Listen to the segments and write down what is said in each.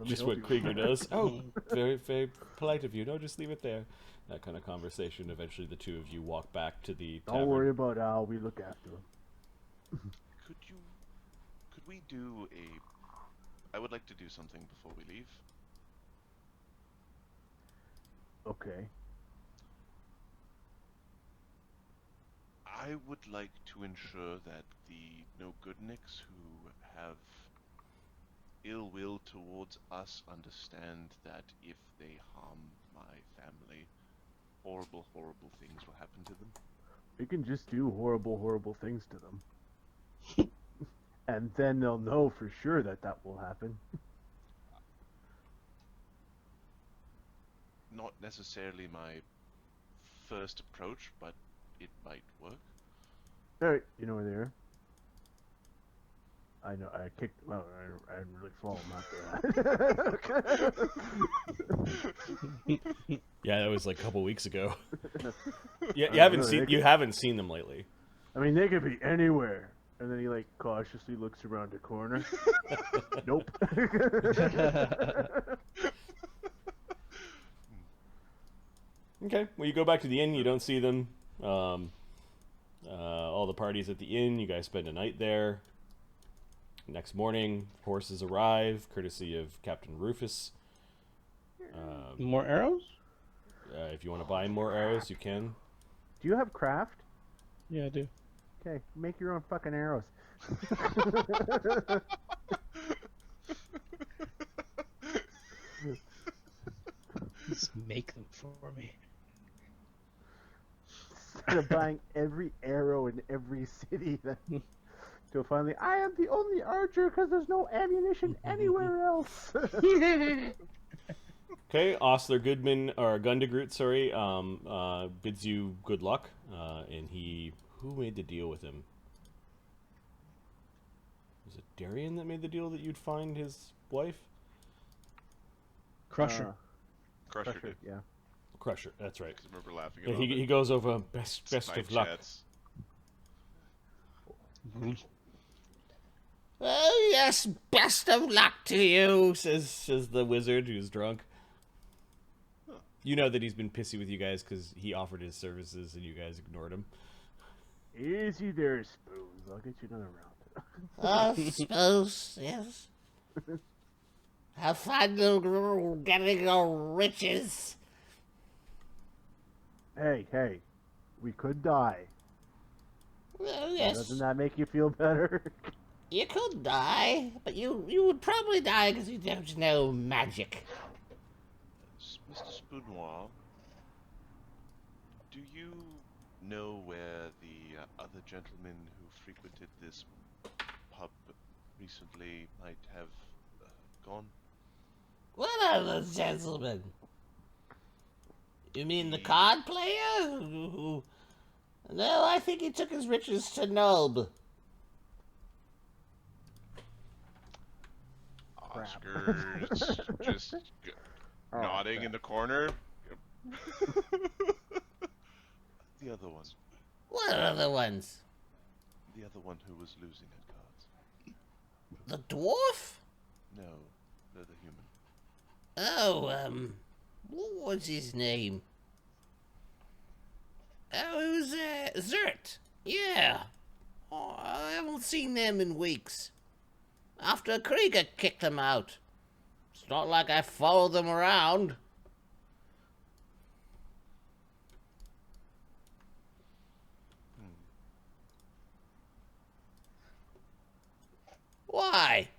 just what Krieger does. Oh, very, very polite of you. No, just leave it there. That kind of conversation. Eventually, the two of you walk back to the tavern. Don't worry about Al. We look after him. Could we do a... I would like to do something before we leave. Okay. I would like to ensure that the no-goodniks who have ill will towards us understand that if they harm my family, horrible, horrible things will happen to them. We can just do horrible, horrible things to them. And then they'll know for sure that that will happen. Not necessarily my first approach, but it might work. Alright, you know where they are? I know, I kicked them out. I didn't really follow them out there. Yeah, that was like a couple weeks ago. Yeah, you haven't seen them lately. I mean, they could be anywhere. And then he like cautiously looks around the corner. Nope. Okay, well, you go back to the inn. You don't see them. All the parties at the inn. You guys spend a night there. Next morning, horses arrive, courtesy of Captain Rufus. More arrows? If you want to buy more arrows, you can. Do you have craft? Yeah, I do. Okay, make your own fucking arrows. Just make them for me. Instead of buying every arrow in every city, then till finally, I am the only archer because there's no ammunition anywhere else. Okay, Osler Goodman, or Gundegroot, sorry, bids you good luck, and who made the deal with him? Was it Darian that made the deal that you'd find his wife? Crusher. Crusher did. Yeah. Crusher, that's right. I remember laughing Yeah, about it. he goes over best of luck. Chats. Oh yes, best of luck to you, says the wizard who's drunk. You know that he's been pissy with you guys because he offered his services and you guys ignored him. Easy there, Spoons. I'll get you another round. I suppose, yes. Have fun getting your riches. Hey, we could die. Well, yes, Doesn't that make you feel better? you could die, but you would probably die because you don't know magic. Mr. Spoonoir, do you know where the other gentlemen who frequented this pub recently might have gone? What other gentleman? You mean the card player? No, I think he took his riches to Nulb. Oscar's just nodding in the corner. The other one. What other ones? The other one who was losing at cards. The dwarf? No, they're the human. Oh, what was his name? Oh, it was, Zert. Yeah. Oh, I haven't seen them in weeks. After Krieger kicked them out. It's not like I followed them around. Why?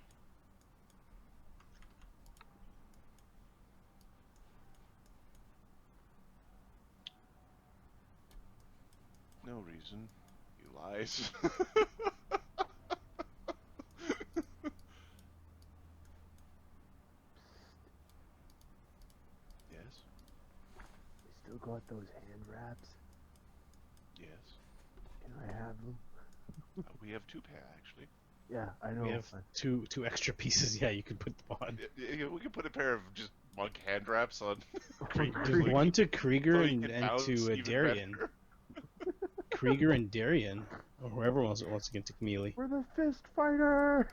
No reason. He lies. Yes? You still got those hand wraps? Yes. Can I have them? We have two pair, actually. Yeah, I know. We have two extra pieces. Yeah, you can put them on. We could put a pair of just monk hand wraps on. There's one to Krieger So he and can bounce to even Darian. better. Krieger and Darian, or whoever wants to get to Melee. We're the fist fighters!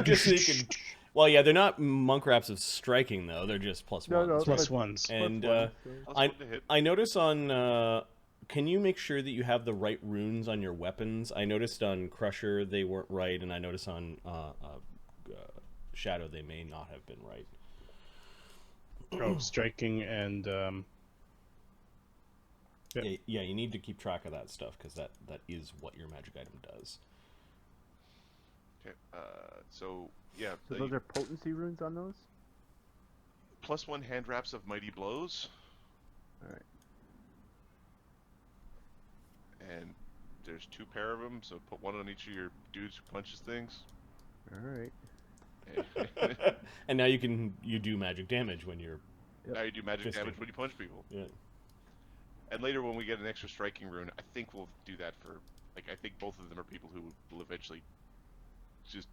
Just so you can Well, yeah, they're not monk wraps of striking though. They're just plus No, ones. no, Plus Plus ones. And Plus one, so- Plus I one to hit. I notice on. Can you make sure that you have the right runes on your weapons? I noticed on Crusher they weren't right, and I noticed on Shadow they may not have been right. Oh, striking and Yeah. Yeah, you need to keep track of that stuff because that is what your magic item does. Okay. So yeah, So the those are potency runes on those? plus one hand wraps of mighty blows. Alright. And there's 2 pair of them, so put one on each of your dudes who punches things. Alright. And now you do magic damage when you're Now you do magic Fisting. damage when you punch people. yeah. And later when we get an extra striking rune, I think we'll do that for, like, I think both of them are people who will eventually just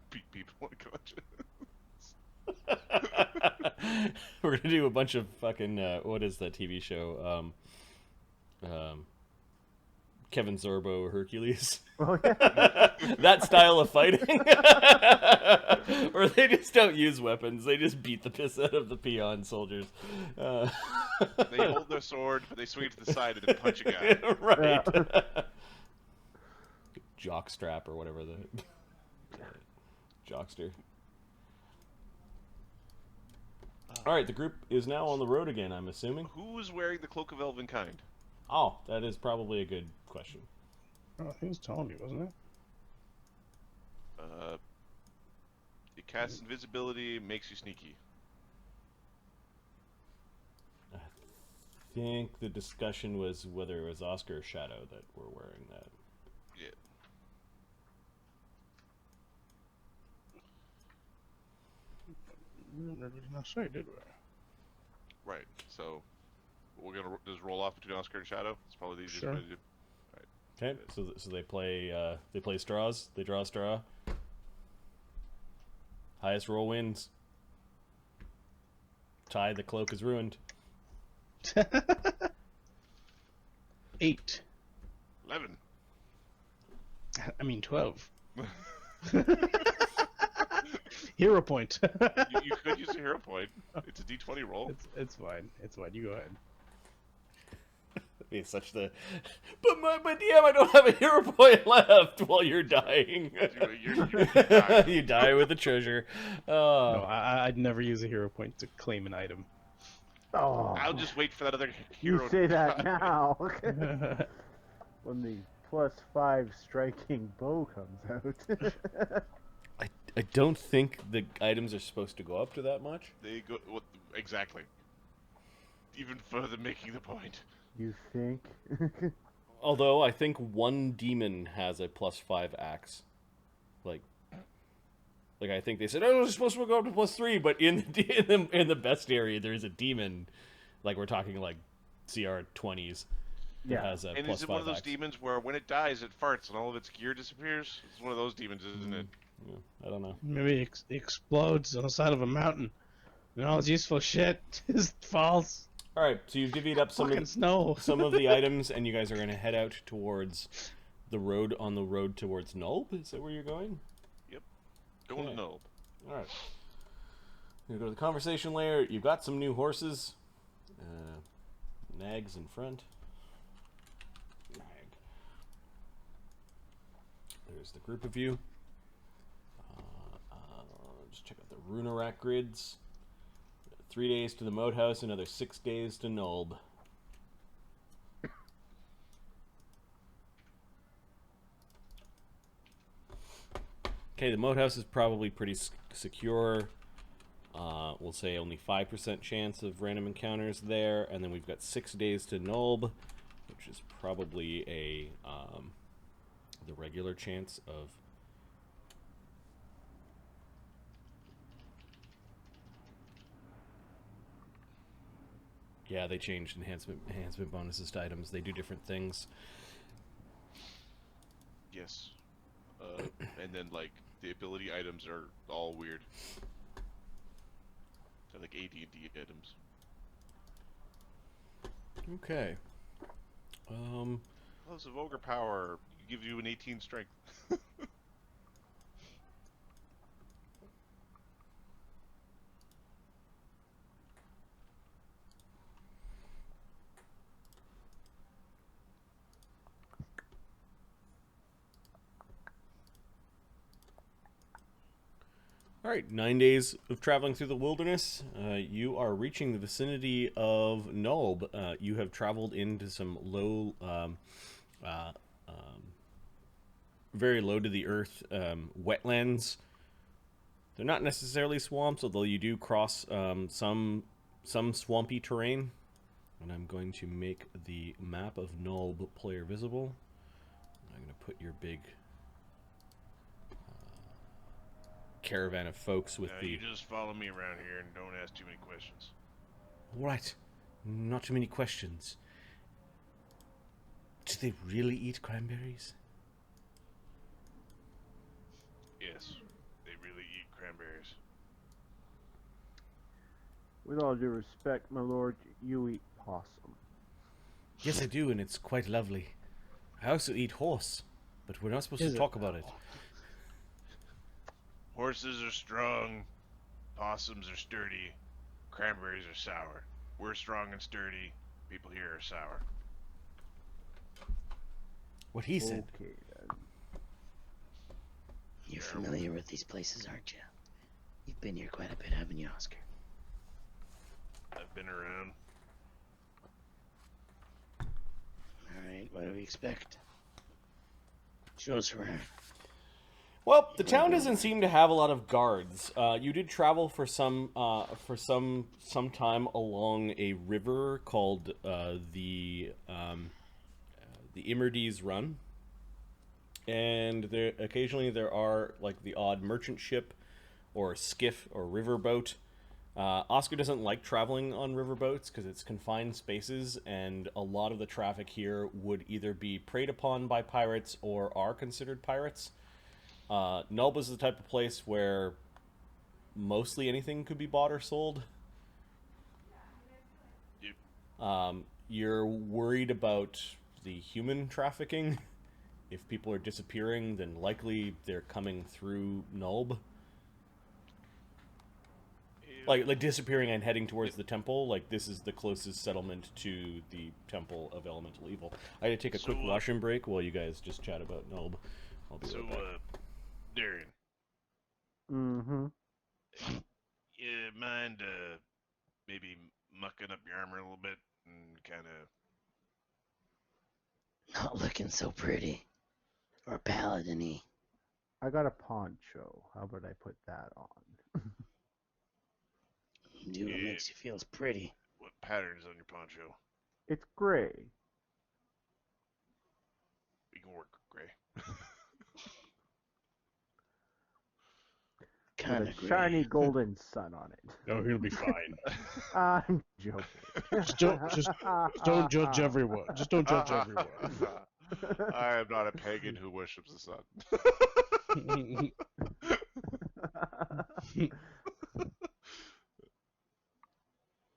beat people unconscious. We're gonna do a bunch of fucking what is that TV show? Kevin Sorbo Hercules. Oh yeah. That style of fighting. Or they just don't use weapons. They just beat the piss out of the peon soldiers. They hold their sword, but they swing it to the side and then punch a guy. Right. Jockstrap or whatever the jockster. All right, the group is now on the road again, I'm assuming. Who is wearing the Cloak of Elvenkind? Oh, that is probably a good question. oh, I think it was Tony, wasn't it? It casts invisibility, makes you sneaky. I think the discussion was whether it was Oscar or Shadow that were wearing that. Yeah. Never did not say, did we? Right. So we're gonna just roll off between Oscar and Shadow. It's probably the easiest Sure. way to do. Okay, so they play straws. They draw a straw. Highest roll wins. Tie, the cloak is ruined. 8. 11. I mean 12. Hero point. You could use a hero point. It's a D20 roll. It's fine. It's fine. You go ahead. It's such the. But DM, I don't have a hero point left while you're dying. You're dying. You die with the treasure. No, I'd never use a hero point to claim an item. Oh. I'll just wait for that other hero. You say to that die. now. When the +5 striking bow comes out. I don't think the items are supposed to go up to that much. They go exactly. Even further making the point. You think? Although I think one demon has a +5 axe. Like I think they said, oh, it's supposed to go up to +3, but in the best area there is a demon. Like we're talking like CR 20s. That Yeah. has a And +5 is it one of those axe. demons where when it dies it farts and all of its gear disappears? It's one of those demons, isn't it? Yeah, I don't know. Maybe it explodes on the side of a mountain. And all its useful shit just falls. All right, so you've divvied up Fucking snow. some of the items, and you guys are going to head out towards the road towards Nulb. Is that where you're going? Going Okay. to Nulb. All right. You go to the conversation layer. You've got some new horses. Nags in front. Nag. There's the group of you. Just check out the Runarak grids. 3 days to the Moat House, another 6 days to Nulb. Okay, the Moat House is probably pretty secure. We'll say only 5% chance of random encounters there, and then we've got 6 days to Nulb, which is probably the regular chance of. Yeah, they changed enhancement bonuses to items. They do different things. Yes. And then like the ability items are all weird. They're like AD&D items. Okay. Gloves of Ogre Power gives you an 18 strength. All right, 9 days of traveling through the wilderness. You are reaching the vicinity of Nulb. You have traveled into some low, very low to the earth wetlands. They're not necessarily swamps, although you do cross some swampy terrain. And I'm going to make the map of Nulb player visible. I'm going to put your big caravan of folks with the... You just follow me around here and don't ask too many questions. All right, not too many questions. Do they really eat cranberries? Yes, they really eat cranberries. With all due respect, my lord, you eat possum. Yes, I do, and it's quite lovely. I also eat horse, but we're not supposed to talk about it. Horses are strong, possums are sturdy, cranberries are sour. We're strong and sturdy, people here are sour. What he said. Okay, then. You're familiar with these places, aren't you? You've been here quite a bit, haven't you, Oscar? I've been around. Alright, what do we expect? Show us around. Well, the town doesn't seem to have a lot of guards. You did travel for some time along a river called the Immerdes Run, and there occasionally there are like the odd merchant ship, or skiff or riverboat. Oscar doesn't like traveling on riverboats because it's confined spaces, and a lot of the traffic here would either be preyed upon by pirates or are considered pirates. Nulb is the type of place where mostly anything could be bought or sold. You're worried about the human trafficking. If people are disappearing, then likely they're coming through Nulb. Like disappearing and heading towards the temple. Like, this is the closest settlement to the Temple of Elemental Evil. I had to take a quick washroom break while you guys just chat about Nulb. I'll be right back. Darian. Mm-hmm. You mind maybe mucking up your armor a little bit and kind of... Not looking so pretty. Or paladin-y. I got a poncho. How about I put that on? Do what makes you feel pretty. What pattern is on your poncho? It's gray. We can work gray. Kind With of a shiny golden sun on it. Oh, he'll be fine. I'm joking. Just don't judge everyone. Just don't judge everyone. I am not a pagan who worships the sun.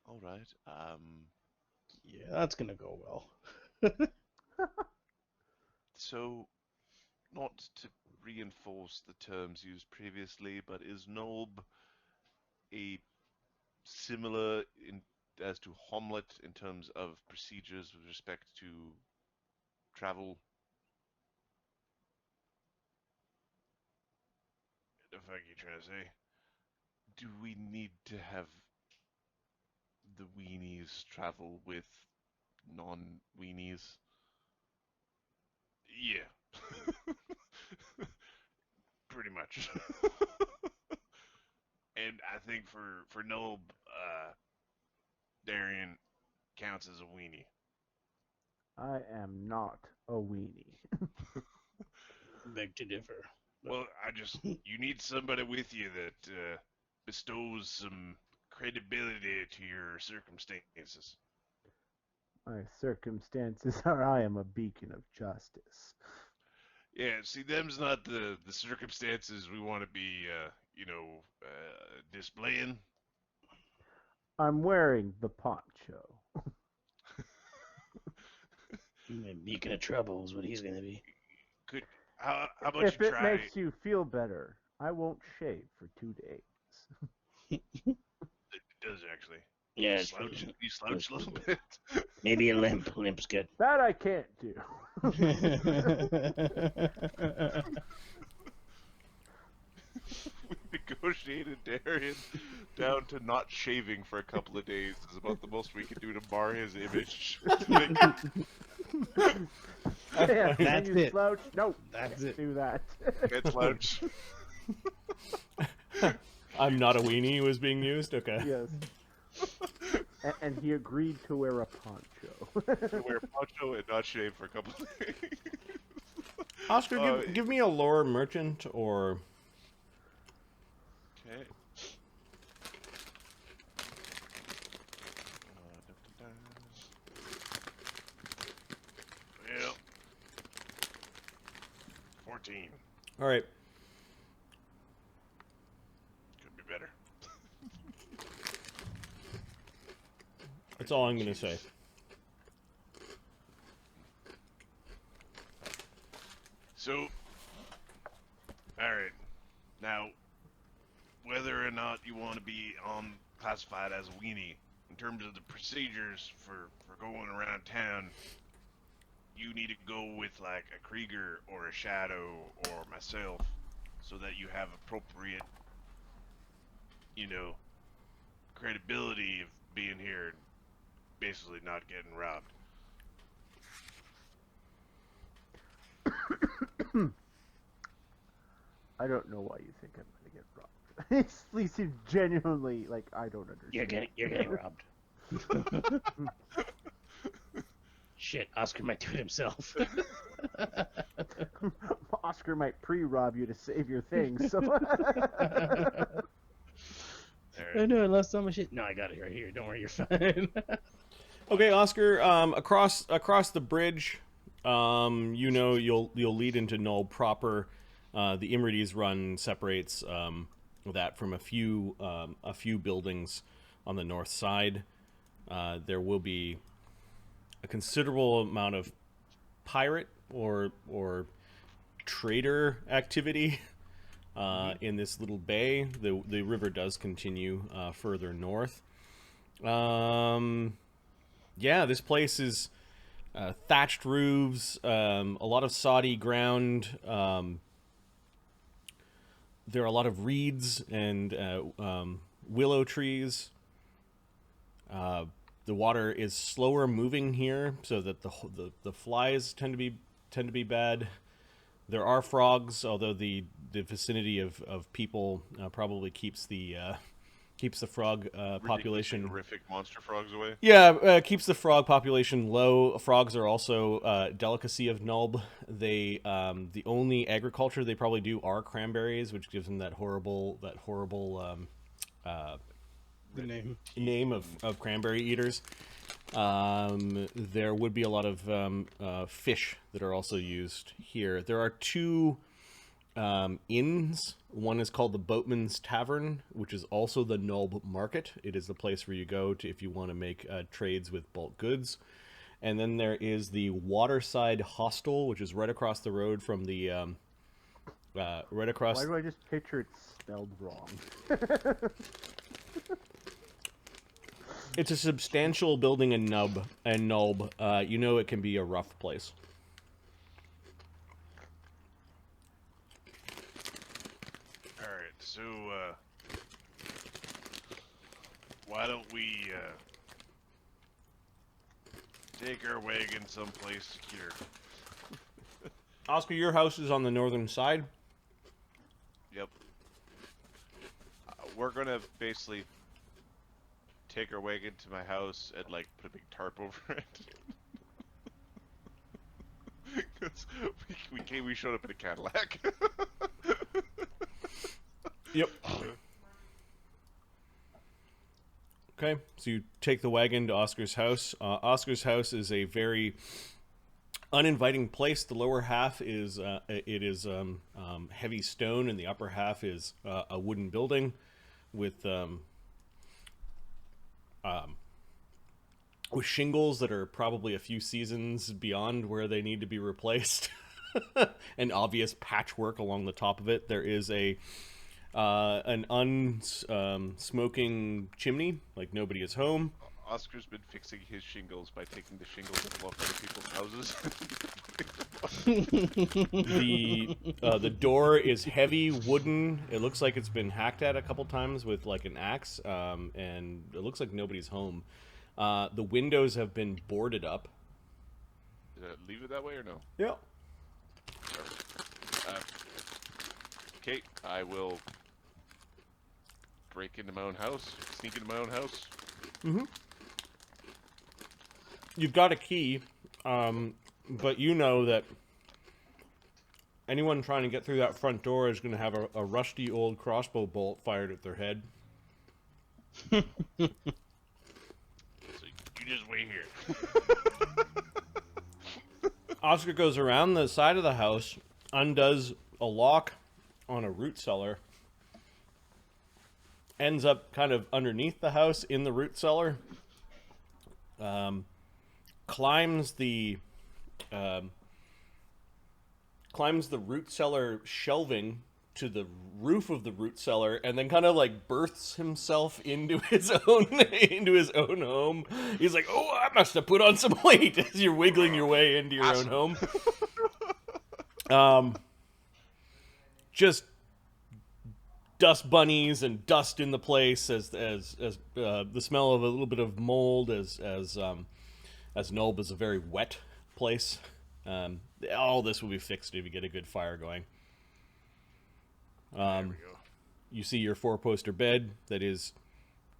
All right. Yeah, that's gonna go well. So, not to reinforce the terms used previously, but is Nulb a similar as to Homlet in terms of procedures with respect to travel? The fuck you trying to say? Do we need to have the weenies travel with non-weenies? Yeah. Pretty much. And I think for Nulb, Darian counts as a weenie. I am not a weenie. Beg to differ. Well, you need somebody with you that bestows some credibility to your circumstances. My circumstances are I am a beacon of justice. Yeah, see, them's not the circumstances we want to be, displaying. I'm wearing the poncho. Beacon of trouble is what he's gonna be. How about If you it try? makes you feel better, I won't shave for 2 days. It does actually. Yeah, You slouch a little bit. maybe a limp. Limp's good. That I can't do. We could go negotiated Darian down to not shaving for a couple of days is about the most we can do to mar his image. Yeah, can That's you it. slouch? No, That's can't it. do that. Can't slouch. I'm not a weenie was being used. Okay. Yes. And he agreed to wear a poncho. Wear a poncho and not shave for a couple of days. Oscar, give me a lore merchant or Okay. Well, 14. all right. Could be better. That's all I'm gonna say. So, alright. Now, whether or not you want to be classified as a weenie, in terms of the procedures for going around town, you need to go with like a Krieger or a Shadow or myself, so that you have appropriate, credibility of being here and basically not getting robbed. I don't know why you think I'm gonna get robbed. He seems genuinely like I don't understand. You're getting robbed. Shit, Oscar might do it himself. Oscar might pre-rob you to save your things. So Oh no, I lost all my shit. No, I got it right here. Don't worry, you're fine. Okay, Oscar. Across the bridge, you'll lead into Null proper. The Imrides run separates that from a few buildings on the north side. There will be a considerable amount of pirate or trader activity in this little bay. The river does continue further north. Yeah, this place is thatched roofs, a lot of soddy ground. There are a lot of reeds and willow trees. The water is slower moving here, so that the flies tend to be bad. There are frogs, although the vicinity of people probably keeps the frog population. Horrific monster frogs away. Yeah, keeps the frog population low. Frogs are also a delicacy of Nulb. They the only agriculture they probably do are cranberries, which gives them that horrible The name of cranberry eaters. There would be a lot of fish that are also used here. There are two inns. One is called the Boatman's Tavern, which is also the Nulb Market. It is the place where you go to if you want to make trades with bulk goods. And then there is the Waterside Hostel, which is right across the road from the right across. why do I just picture it spelled wrong? It's a substantial building in Nulb. It can be a rough place. Alright, so, why don't we, take our wagon someplace secure? Oscar, your house is on the northern side. Yep. We're gonna basically take our wagon to my house and, like, put a big tarp over it. Because we showed up in a Cadillac. Yep. Okay, so you take the wagon to Oscar's house. Oscar's house is a very uninviting place. The lower half is heavy stone, and the upper half is a wooden building with shingles that are probably a few seasons beyond where they need to be replaced. An obvious patchwork along the top of it. There is an unsmoking chimney, like nobody is home. Oscar's been fixing his shingles by taking the shingles off other people's houses. The door is heavy wooden. It looks like it's been hacked at a couple times with like an axe, and it looks like nobody's home. The windows have been boarded up. Leave it that way or no? Yeah. Okay, I will break into my own house, sneak into my own house. You've got a key, but you know that anyone trying to get through that front door is going to have a rusty old crossbow bolt fired at their head. So you just wait here. Oscar goes around the side of the house, undoes a lock on a root cellar, ends up kind of underneath the house in the root cellar, climbs the root cellar shelving to the roof of the root cellar, and then kind of like births himself into his own home. He's like, "Oh, I must have put on some weight," as you're wiggling your way into your own home. Just dust bunnies and dust in the place, as the smell of a little bit of mold, as Nulb is a very wet place. All this will be fixed if you get a good fire going. There we go. You see your 4-poster bed that is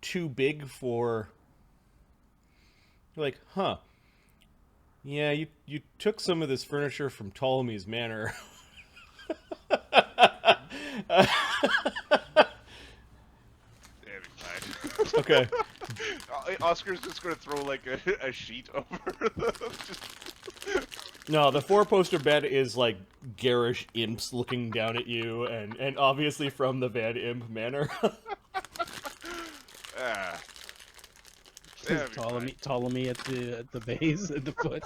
too big for... You're like, huh. Yeah, you took some of this furniture from Ptolemy's Manor. That'd be fine. Okay. Oscar's just gonna throw like a sheet over the. No, the 4-poster bed is like garish imps looking down at you, and obviously from the Van Imp Manor. Ptolemy at the base, at the foot.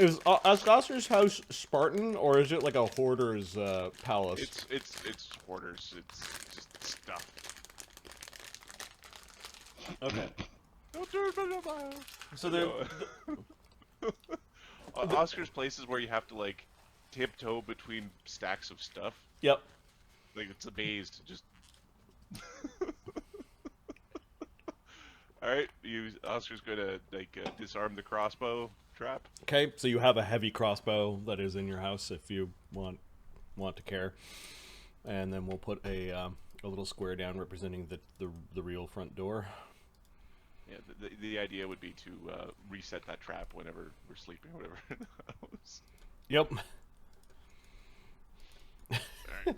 Is Oscar's house Spartan, or is it like a hoarder's palace? It's hoarders. It's just stuff. Okay. Don't turn me on my house. So there. Oscar's place is where you have to like tiptoe between stacks of stuff. Yep. Like it's a maze to just. All right, Oscar's gonna like disarm the crossbow trap. Okay, so you have a heavy crossbow that is in your house if you want to care, and then we'll put a little square down representing the real front door. Yeah, the idea would be to reset that trap whenever we're sleeping, or whatever. In the house. Yep. Alright.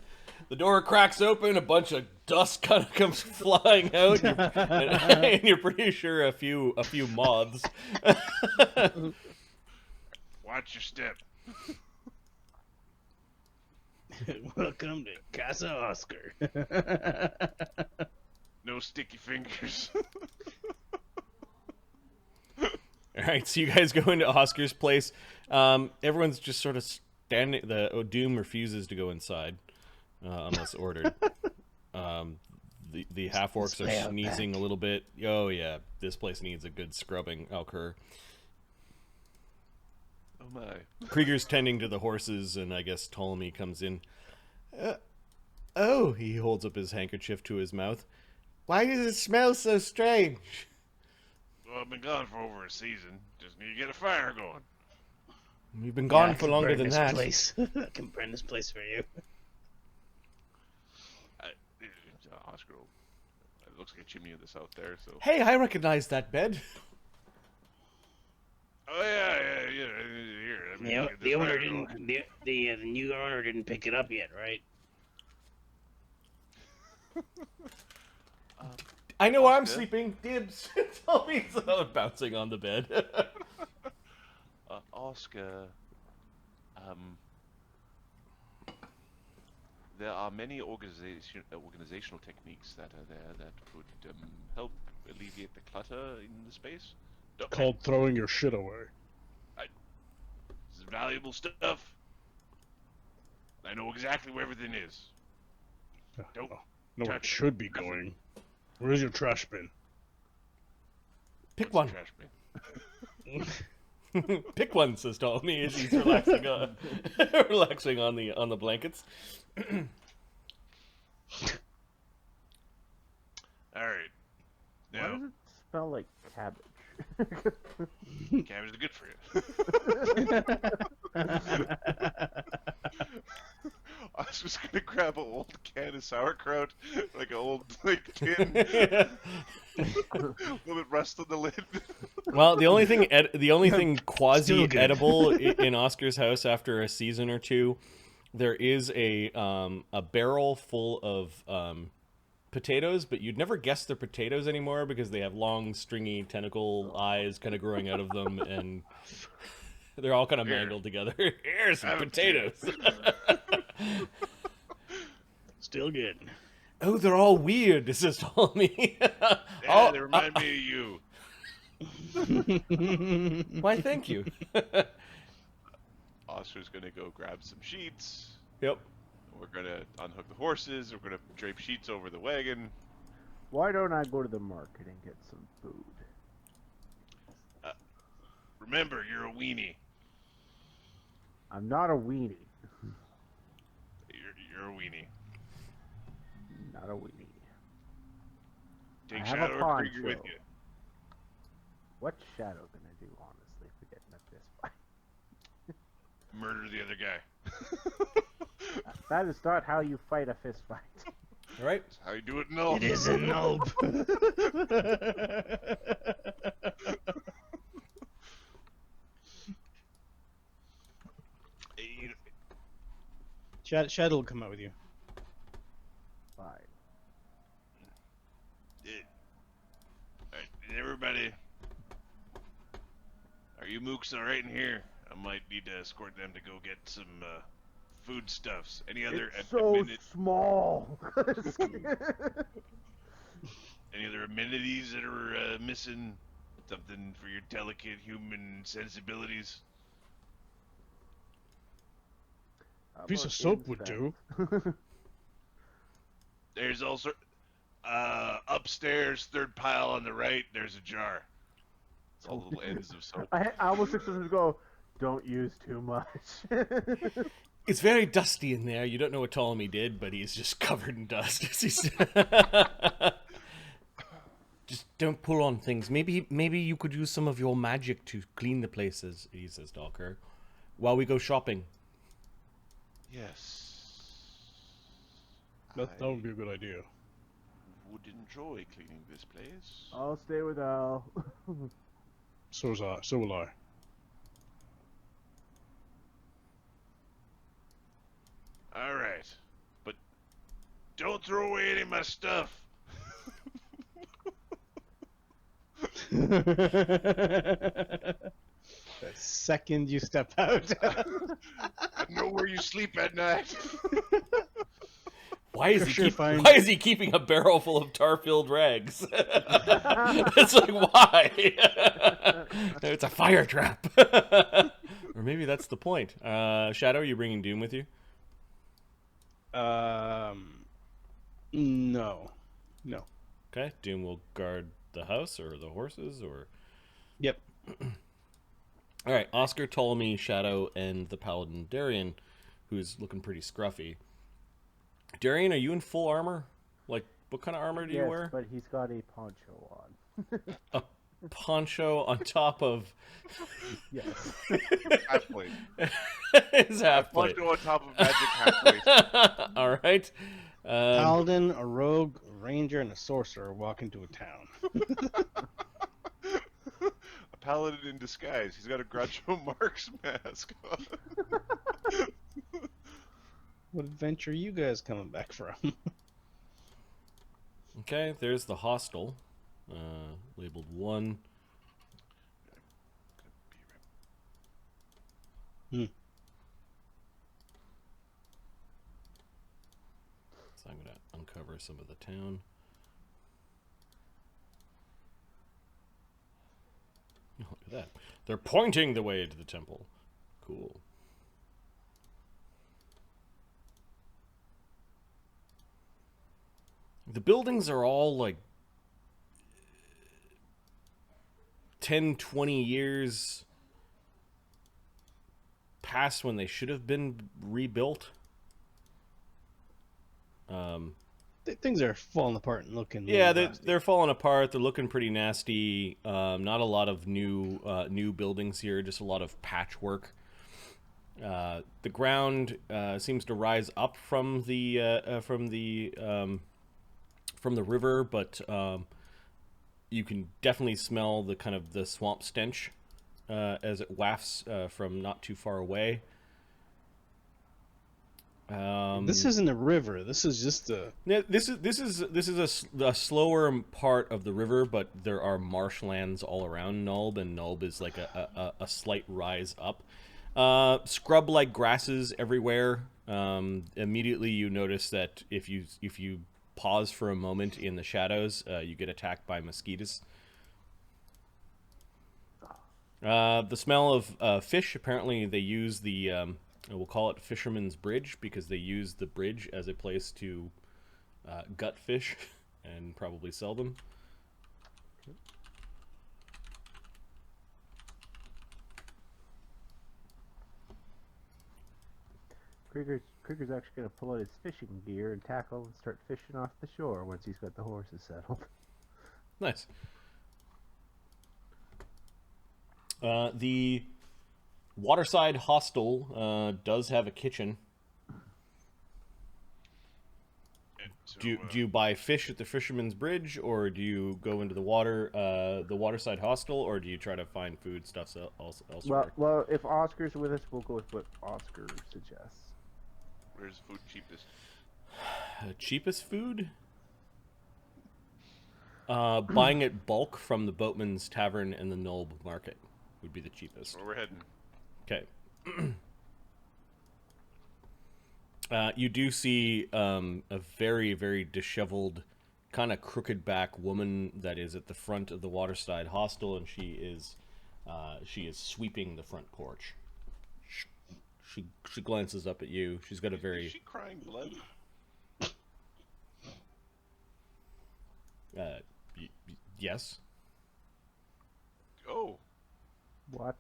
The door cracks open, a bunch of dust kind of comes flying out, and you're pretty sure a few moths. Watch your step. Welcome to Casa Oscar. No sticky fingers. All right, so you guys go into Oscar's place. Everyone's just sort of standing. The Doom refuses to go inside unless ordered. The half orcs Stay are out sneezing back. a little bit. Oh yeah, this place needs a good scrubbing. Alcur. Oh my. Krieger's tending to the horses, and I guess Ptolemy comes in. Oh, he holds up his handkerchief to his mouth. Why does it smell so strange? Well, I've been gone for over a season. Just need to get a fire going. You've been gone I for can longer burn than this that. Place. I can burn this place for you. Oscar, it looks like a chimney in the south there. So. Hey, I recognize that bed. Oh yeah. Here. I mean, get The this owner fire didn't. going. The new owner didn't pick it up yet, right? I know I'm Oscar? sleeping. Dibs. Ptolemy's bouncing on the bed. Oscar, there are many organizational techniques that are there that would help alleviate the clutter in the space. Called throwing your shit away. This is valuable stuff. I know exactly where everything is. Don't No, it touch should be going. Where's your trash bin? Pick What's one. the trash bin? Pick one, says Ptolemy as he's relaxing, relaxing on the blankets. All right. Why Now, does it smell like cabbage? cabbage is good for you. I was just gonna grab an old can of sauerkraut, like an old tin, a little bit rust on the lid. Well, the only thing quasi good. edible in Oscar's house after a season or two, there is a barrel full of potatoes, but you'd never guess they're potatoes anymore because they have long, stringy tentacle eyes kind of growing out of them, and they're all kind of Here. mangled together. Here's some Have a potatoes. Still good. Oh, they're all weird. This is Ptolemy. Yeah, they remind me of you. Why, thank you. Oscar's gonna go grab some sheets. Yep. We're gonna unhook the horses. We're gonna drape sheets over the wagon. Why don't I go to the market and get some food? Remember, you're a weenie. I'm not a weenie. You're a weenie. Not a weenie. Take I have a Shadow or Krieger with poncho. you. What Shadow gonna do, honestly, if we get in a fist fight? Murder the other guy. That is not how you fight a fist fight. All right. That's how you do it in Ulm. It is a nope. Shadow will come out with you. Fine. Alright, everybody. Are you mooks alright in here? I might need to escort them to go get some foodstuffs. Any other It's so ameni- small. any other amenities that are missing? Something for your delicate human sensibilities? How Piece of about soap would insects? do. There's also upstairs, third pile on the right. There's a jar. It's all little ends of soap. I almost expected to go, don't use too much. It's very dusty in there. You don't know what Ptolemy did, but he's just covered in dust. Just don't pull on things. Maybe you could use some of your magic to clean the places, he says to Alker, while we go shopping. Yes. That would be a good idea. Would enjoy cleaning this place. I'll stay with Al. So will I. All right, but don't throw away any of my stuff. The second you step out. I know where you sleep at night. Why is Sure, fine. Why is he keeping a barrel full of tar-filled rags? It's like, why? It's a fire trap. Or maybe that's the point. Shadow, are you bringing Doom with you? No. Okay, Doom will guard the house or the horses, or... Yep. All right, Oscar, Ptolemy, Shadow, and the Paladin Darian, who's looking pretty scruffy. Darian, are you in full armor? Like, what kind of armor do you Yes, wear? but he's got a poncho on. A poncho on top of Yes. Half plate. his half plate. Poncho on top of magic half plate. All right. Paladin, a rogue, a ranger, and a sorcerer walk into a town. A paladin in disguise. He's got a Groucho Marx mask on. What adventure are you guys coming back from? Okay, there's the hostel, labeled 1. So I'm going to uncover some of the town. Oh, look at that. They're pointing the way to the temple. Cool. The buildings are all like 10, 20 years past when they should have been rebuilt. Things are falling apart and looking. Yeah, really nasty. they're falling apart. They're looking pretty nasty. Not a lot of new buildings here. Just a lot of patchwork. The ground seems to rise up from the river, but you can definitely smell the kind of the swamp stench as it wafts from not too far away. This isn't a river. This is just a. Yeah, this is a slower part of the river, but there are marshlands all around Nulb, and Nulb is like a slight rise up. Scrub-like grasses everywhere. Immediately you notice that if you pause for a moment in the shadows, you get attacked by mosquitoes. The smell of fish. Apparently, they use the we'll call it Fisherman's Bridge because they use the bridge as a place to gut fish and probably sell them. Krieger's actually going to pull out his fishing gear and tackle and start fishing off the shore once he's got the horses settled. Nice. The Waterside Hostel does have a kitchen. And so, Do you buy fish at the Fisherman's Bridge, or do you go into the Waterside Hostel, or do you try to find food stuff elsewhere? Well, if Oscar's with us, we'll go with what Oscar suggests. where's food cheapest? Cheapest food? Buying it bulk from the Boatman's Tavern and the Nulb Market would be the cheapest. Where we're heading? Okay. You do see a very, very disheveled, kind of crooked back woman that is at the front of the Waterside Hostel, and she is sweeping the front porch. She glances up at you. She's got a Is very she crying blood? yes. Oh, What?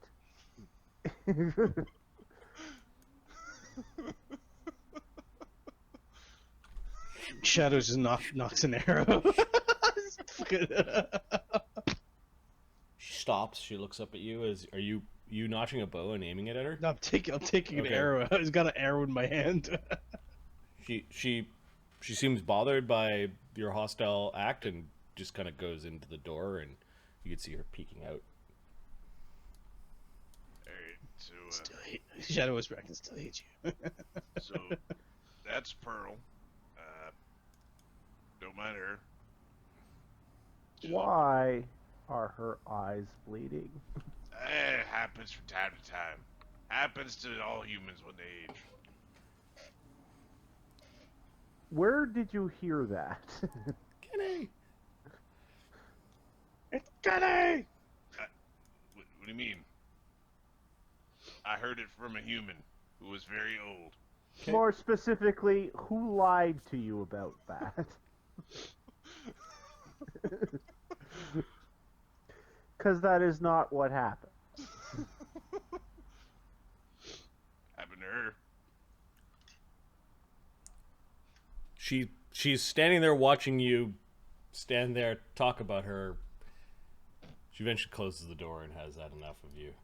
Shadows just knocks an arrow. She stops. She looks up at you. Are you notching a bow and aiming it at her? I'm taking an Okay. arrow. I've got an arrow in my hand. She seems bothered by your hostile act and just kind of goes into the door, and you can see her peeking out. alright, so, Still hate Shadow Whisper. I can still hate you. so that's Pearl. Don't mind her. Why are her eyes bleeding? It happens from time to time. Happens to all humans when they age. Where did you hear that? Kenny! It's Gunny! What do you mean? I heard it from a human who was very old. Okay. More specifically, who lied to you about that? Because that is not what happened. Happened to her. She's standing there watching you stand there, talk about her. She eventually closes the door and has had enough of you.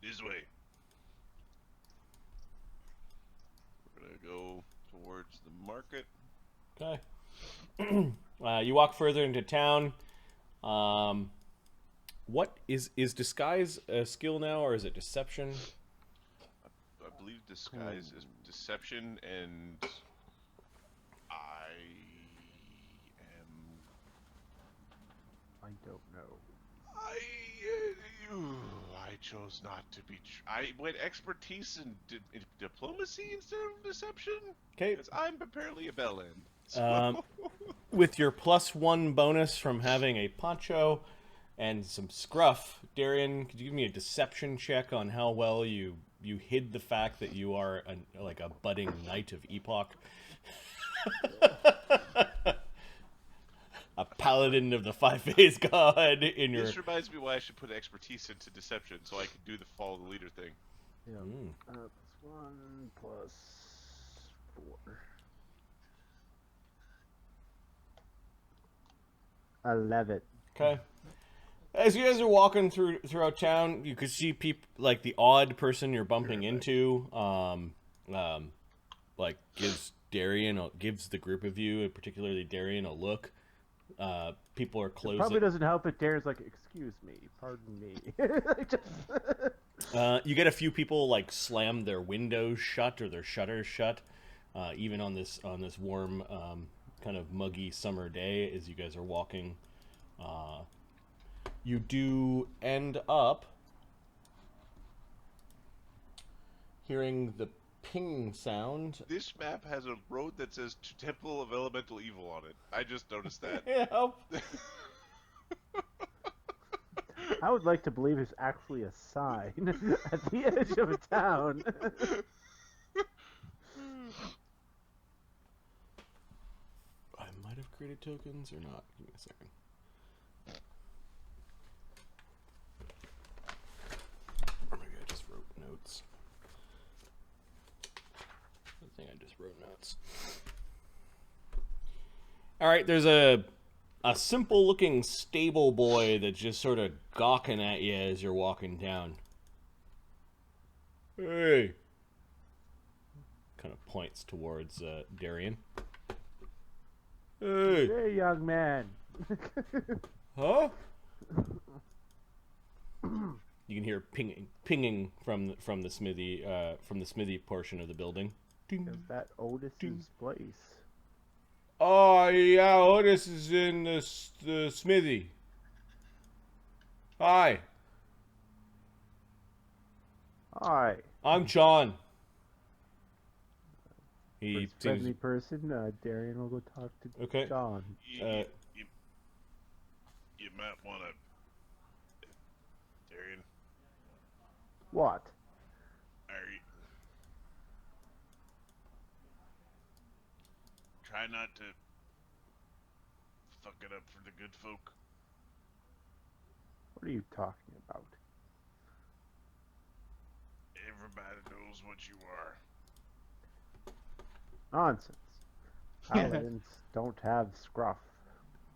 This way. We're gonna go towards the market. Okay. You walk further into town. What is disguise a skill now, or is it deception? I believe disguise is deception, and I am. I don't know. I chose not to be. I went expertise in diplomacy instead of deception. Okay. Because I'm apparently a bellend. With your +1 bonus from having a poncho and some scruff, Darian, could you give me a deception check on how well you hid the fact that you are like a budding knight of Epoch? A paladin of the five-phase god in your. This reminds me why I should put expertise into deception so I can do the follow the leader thing. Yeah. Mm. +1 +4. 11. Okay. As you guys are walking throughout town, you could see people like the odd person you're bumping into. Like gives the group of you, and particularly Darian, a look. People are It closing. probably doesn't help if Darren's like, "Excuse me, pardon me." Like, just... You get a few people like slam their windows shut or their shutters shut, even on this warm, kind of muggy summer day as you guys are walking. You do end up hearing the ping sound. This map has a road that says Temple of Elemental Evil on it. I just noticed that. Yep. I would like to believe it's actually a sign at the edge of a town. I might have created tokens or not. Give me a second. Or maybe I just wrote notes. I think I just wrote notes. Alright, there's a simple looking stable boy that's just sort of gawking at you as you're walking down. Hey! Kind of points towards Darian. Hey! Hey, young man. Huh? You can hear pinging from the smithy portion of the building. Ding. Is that Otis's place? Oh yeah, Otis is in the smithy. Hi, Hi. I'm John. For He this friendly seems person, Darian will go talk to okay. John. You might want to... Darian, What? try not to fuck it up for the good folk. What are you talking about? Everybody knows what you are. Nonsense. Paladins don't have scruff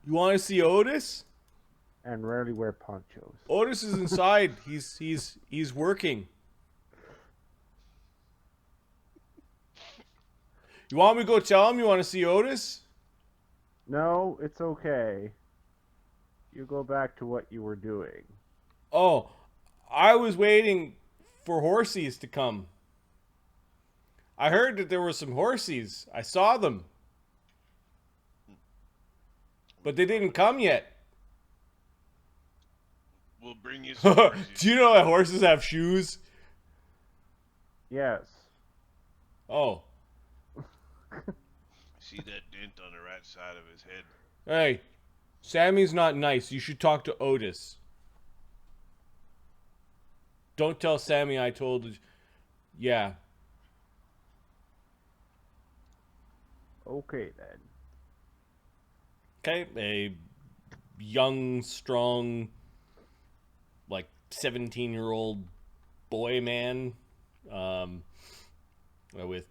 You want to see Otis? and rarely wear ponchos. Otis is inside. He's working. You want me to go tell him you want to see Otis? No, it's okay. You go back to what you were doing. Oh, I was waiting for horsies to come. I heard that there were some horsies. I saw them. But they didn't come yet. We'll bring you some horses. Do you know that horses have shoes? Yes. Oh. See that dent on the right side of his head? Hey, Sammy's not nice. You should talk to Otis. Don't tell Sammy I told you. Yeah. Okay then. Okay, a young, strong, like 17-year-old boy man, with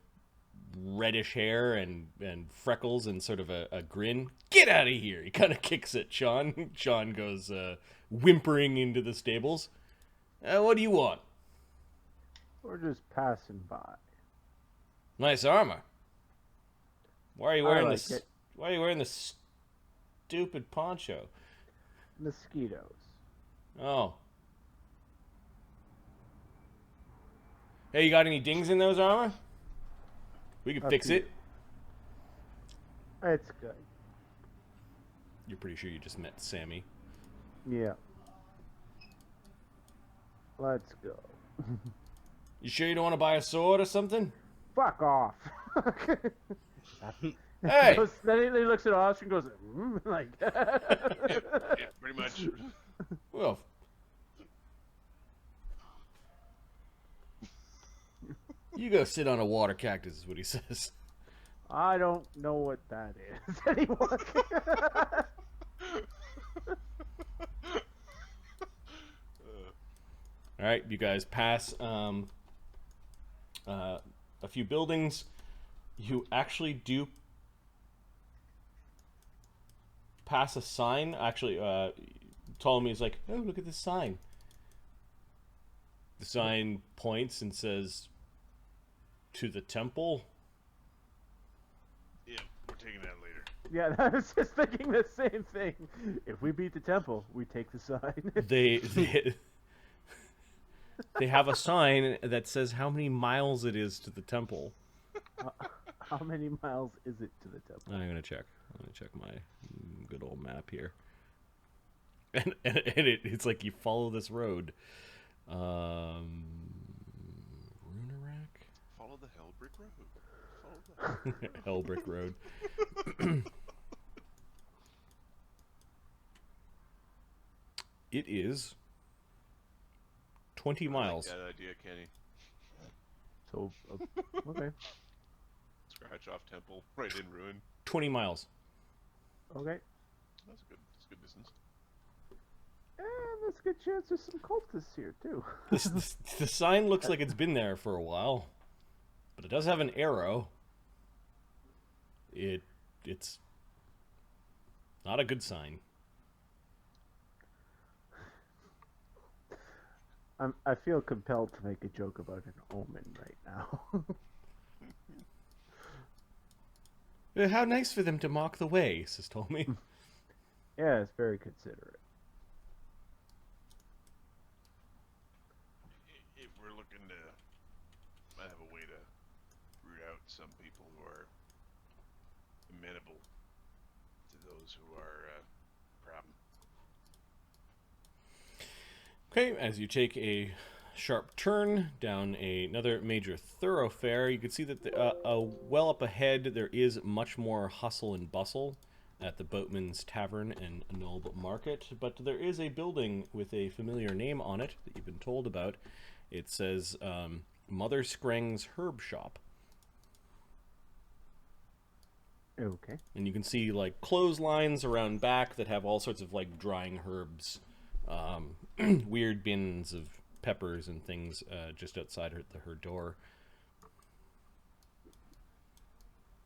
reddish hair and freckles and sort of a grin. Get out of here! He kind of kicks at Sean. Sean goes whimpering into the stables. What do you want? We're just passing by. Nice armor. Why are you I wearing like this? it. Why are you wearing this stupid poncho? Mosquitoes. Oh. Hey, you got any dings in those armor? We can Up fix to it. It's good. You're pretty sure you just met Sammy. Yeah. Let's go. You sure you don't want to buy a sword or something? Fuck off. Hey! Then he looks at Oscar and goes, like. Yeah, pretty much. Well, you go sit on a water cactus is what he says. I don't know what that is anymore. All right, you guys pass a few buildings. You actually do pass a sign. Actually, Ptolemy is like, "Oh, look at this sign." The sign points and says, "To the temple." Yeah, we're taking that later. Yeah, I was just thinking the same thing. If we beat the temple, we take the sign. They have a sign that says how many miles it is to the temple. How many miles is it to the temple? I'm gonna check. I'm gonna check my good old map here. And it's like you follow this road. Runarak? Follow the Hellbrick Road. Follow the Hellbrick Road. It is 20 miles. I like that idea, Kenny. So, okay. Scratch off temple, right in ruin. 20 miles. Okay. That's good. That's a good distance. And there's a good chance there's some cultists here, too. The sign looks like it's been there for a while, but it does have an arrow. It's not a good sign. I feel compelled to make a joke about an omen right now. How nice for them to mark the way, says Tommy. Yeah, it's very considerate. If we're looking to have a way to root out some people who are amenable to those who are problem. Okay, as you take a sharp turn down another major thoroughfare, you can see that well up ahead there is much more hustle and bustle at the Boatman's Tavern and Nulb Market, but there is a building with a familiar name on it that you've been told about. It says Mother Screng's Herb Shop. Okay. And you can see like clotheslines around back that have all sorts of like drying herbs, weird bins of peppers and things just outside her door.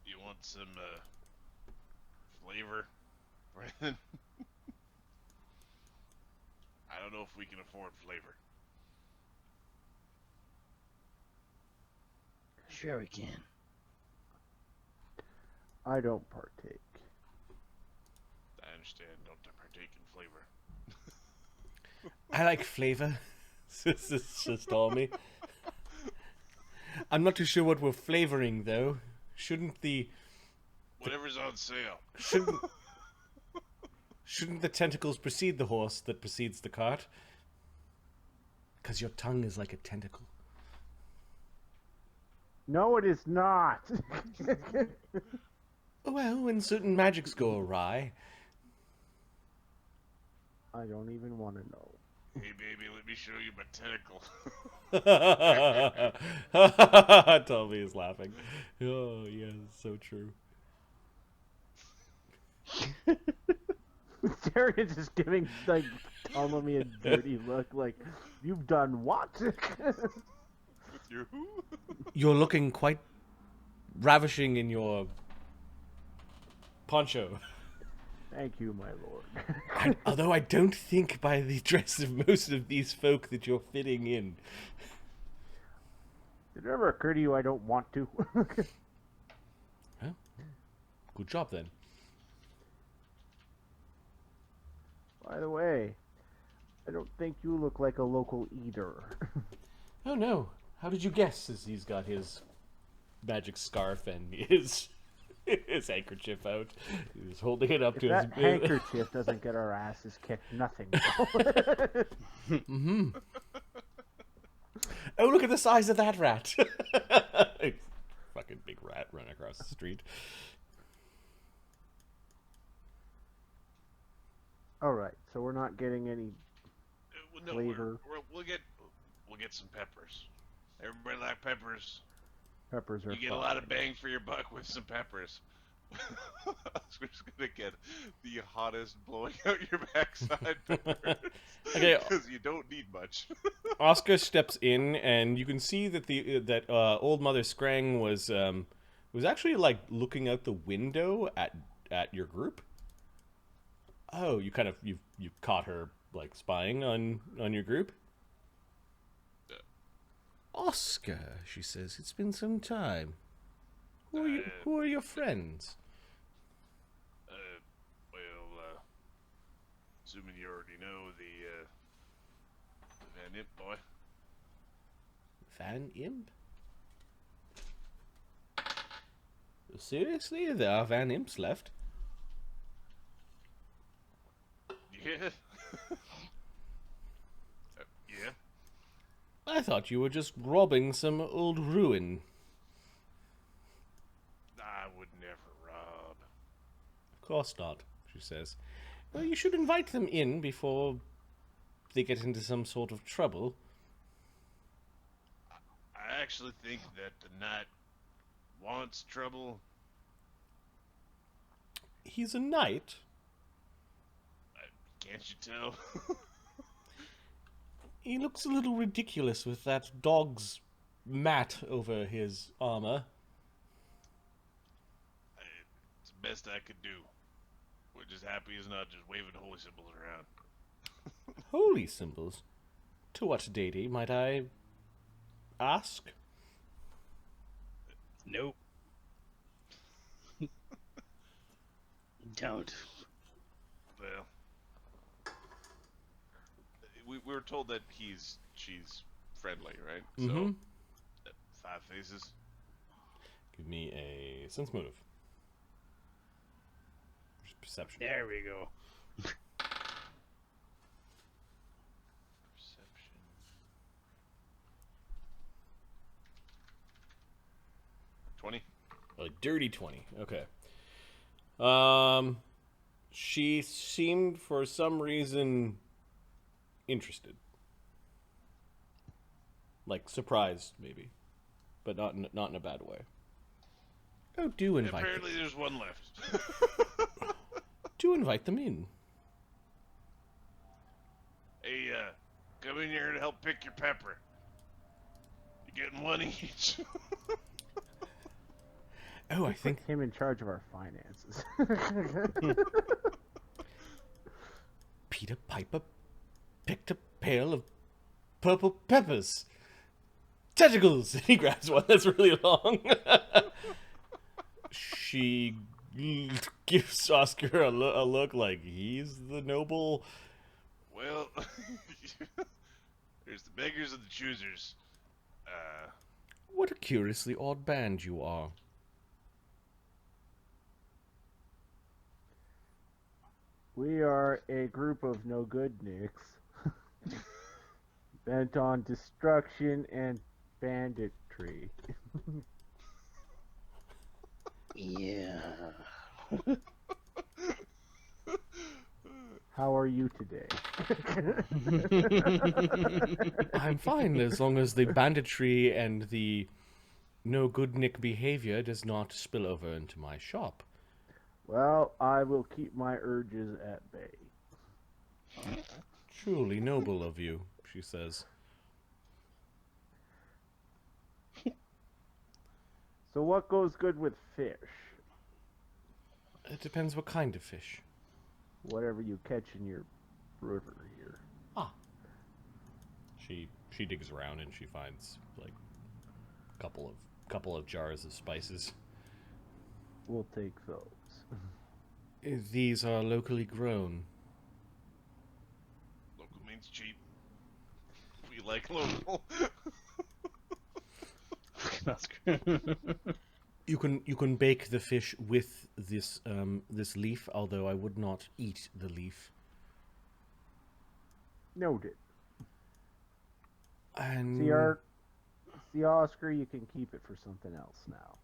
You want some flavor? I don't know if we can afford flavor. Sure we can. I don't partake. I understand. Don't partake in flavor. I like flavor, says Tommy. I'm not too sure what we're flavoring though. Shouldn't the Whatever's on sale. shouldn't the tentacles precede the horse that precedes the cart? Because your tongue is like a tentacle. No, it is not. Well, when certain magics go awry. I don't even want to know. Hey baby, let me show you my tentacle. Tommy is laughing. Oh, yeah, so true. Darian's just giving, like, Ptolemy a dirty look, like, you've done what? With your who? You're looking quite ravishing in your poncho. Thank you, my lord. Although I don't think by the dress of most of these folk that you're fitting in. Did it ever occur to you I don't want to? Well, good job then. By the way, I don't think you look like a local eater. Oh no, how did you guess? As he's got his magic scarf and his handkerchief out. He's holding it up If to that his... handkerchief doesn't get our asses kicked, nothing will. Mm-hmm. Oh, look at the size of that rat. Fucking big rat running across the street. Alright, so we're not getting any No, flavor. we'll get some peppers. Everybody like peppers. Peppers are You get fine. a lot of bang for your buck with some peppers. Oscar's gonna get the hottest blowing out your backside peppers. Okay. Because you don't need much. Oscar steps in, and you can see that old Mother Scrang was actually like looking out the window at your group. Oh, you caught her like spying on your group. Oscar, she says, it's been some time. Who are your friends? Assuming you already know the Van Imp boy. Van Imp? Seriously? There are Van Imps left? Yeah. Yeah. I thought you were just robbing some old ruin. I would never rob. Of course not, she says. Well, you should invite them in before they get into some sort of trouble. I actually think that the knight wants trouble. He's a knight. Can't you tell? He looks a little ridiculous with that dog's mat over his armor. It's the best I could do. We're just happy as not just waving holy symbols around. Holy symbols? To what deity, might I ask? Nope. Don't. Well, we were told that she's friendly, right? Mm-hmm. So, 5 faces. Give me a sense motive. Perception. There we go. Perception. A dirty 20. Okay. She seemed for some reason interested. Like surprised maybe. But not in a bad way. Oh, do invite Apparently there's one left. Do invite them in. Hey, come in here to help pick your pepper. You're getting one each. Oh, I think Him in charge of our finances. Peter Piper picked a pail of purple peppers. Tentacles! He grabs one that's really long. She gives Oscar a look like he's the noble. Well, there's the beggars and the choosers. What a curiously odd band you are. We are a group of no good nicks, bent on destruction and banditry. Yeah. How are you today? I'm fine as long as the banditry and the no good Nick behavior does not spill over into my shop. Well, I will keep my urges at bay. Truly noble of you, she says. So what goes good with fish? It depends what kind of fish. Whatever you catch in your river here. She digs around and she finds like a couple of jars of spices. We'll take those. These are locally grown. Local means cheap. We like local. You can bake the fish with this this leaf, although I would not eat the leaf. Noted. And See, Oscar, you can keep it for something else now.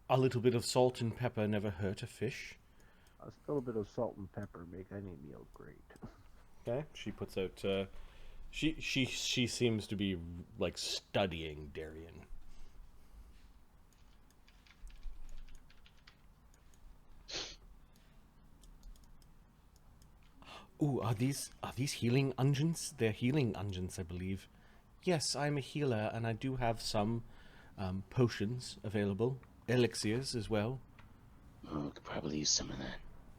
a little bit of salt and pepper never hurt a fish. A little bit of salt and pepper make any meal great. Okay, she puts out. She seems to be like studying Darien. Ooh, are these healing unguents? They're healing unguents, I believe. Yes, I'm a healer, and I do have some potions available, elixirs as well. Oh, could probably use some of that.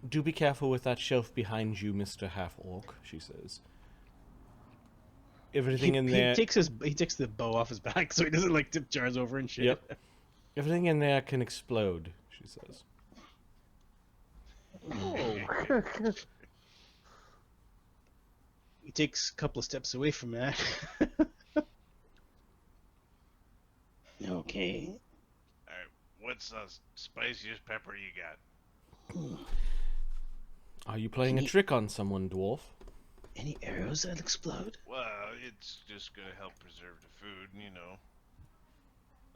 Do be careful with that shelf behind you, Mr. Half-Orc, she says. Everything in there... He takes the bow off his back so he doesn't like tip jars over and shit. Yep. Everything in there can explode, she says. Oh. He takes a couple of steps away from that. Okay. Alright, what's the spiciest pepper you got? Are you playing a trick on someone, dwarf? Any arrows that explode? Well, it's just gonna help preserve the food, you know.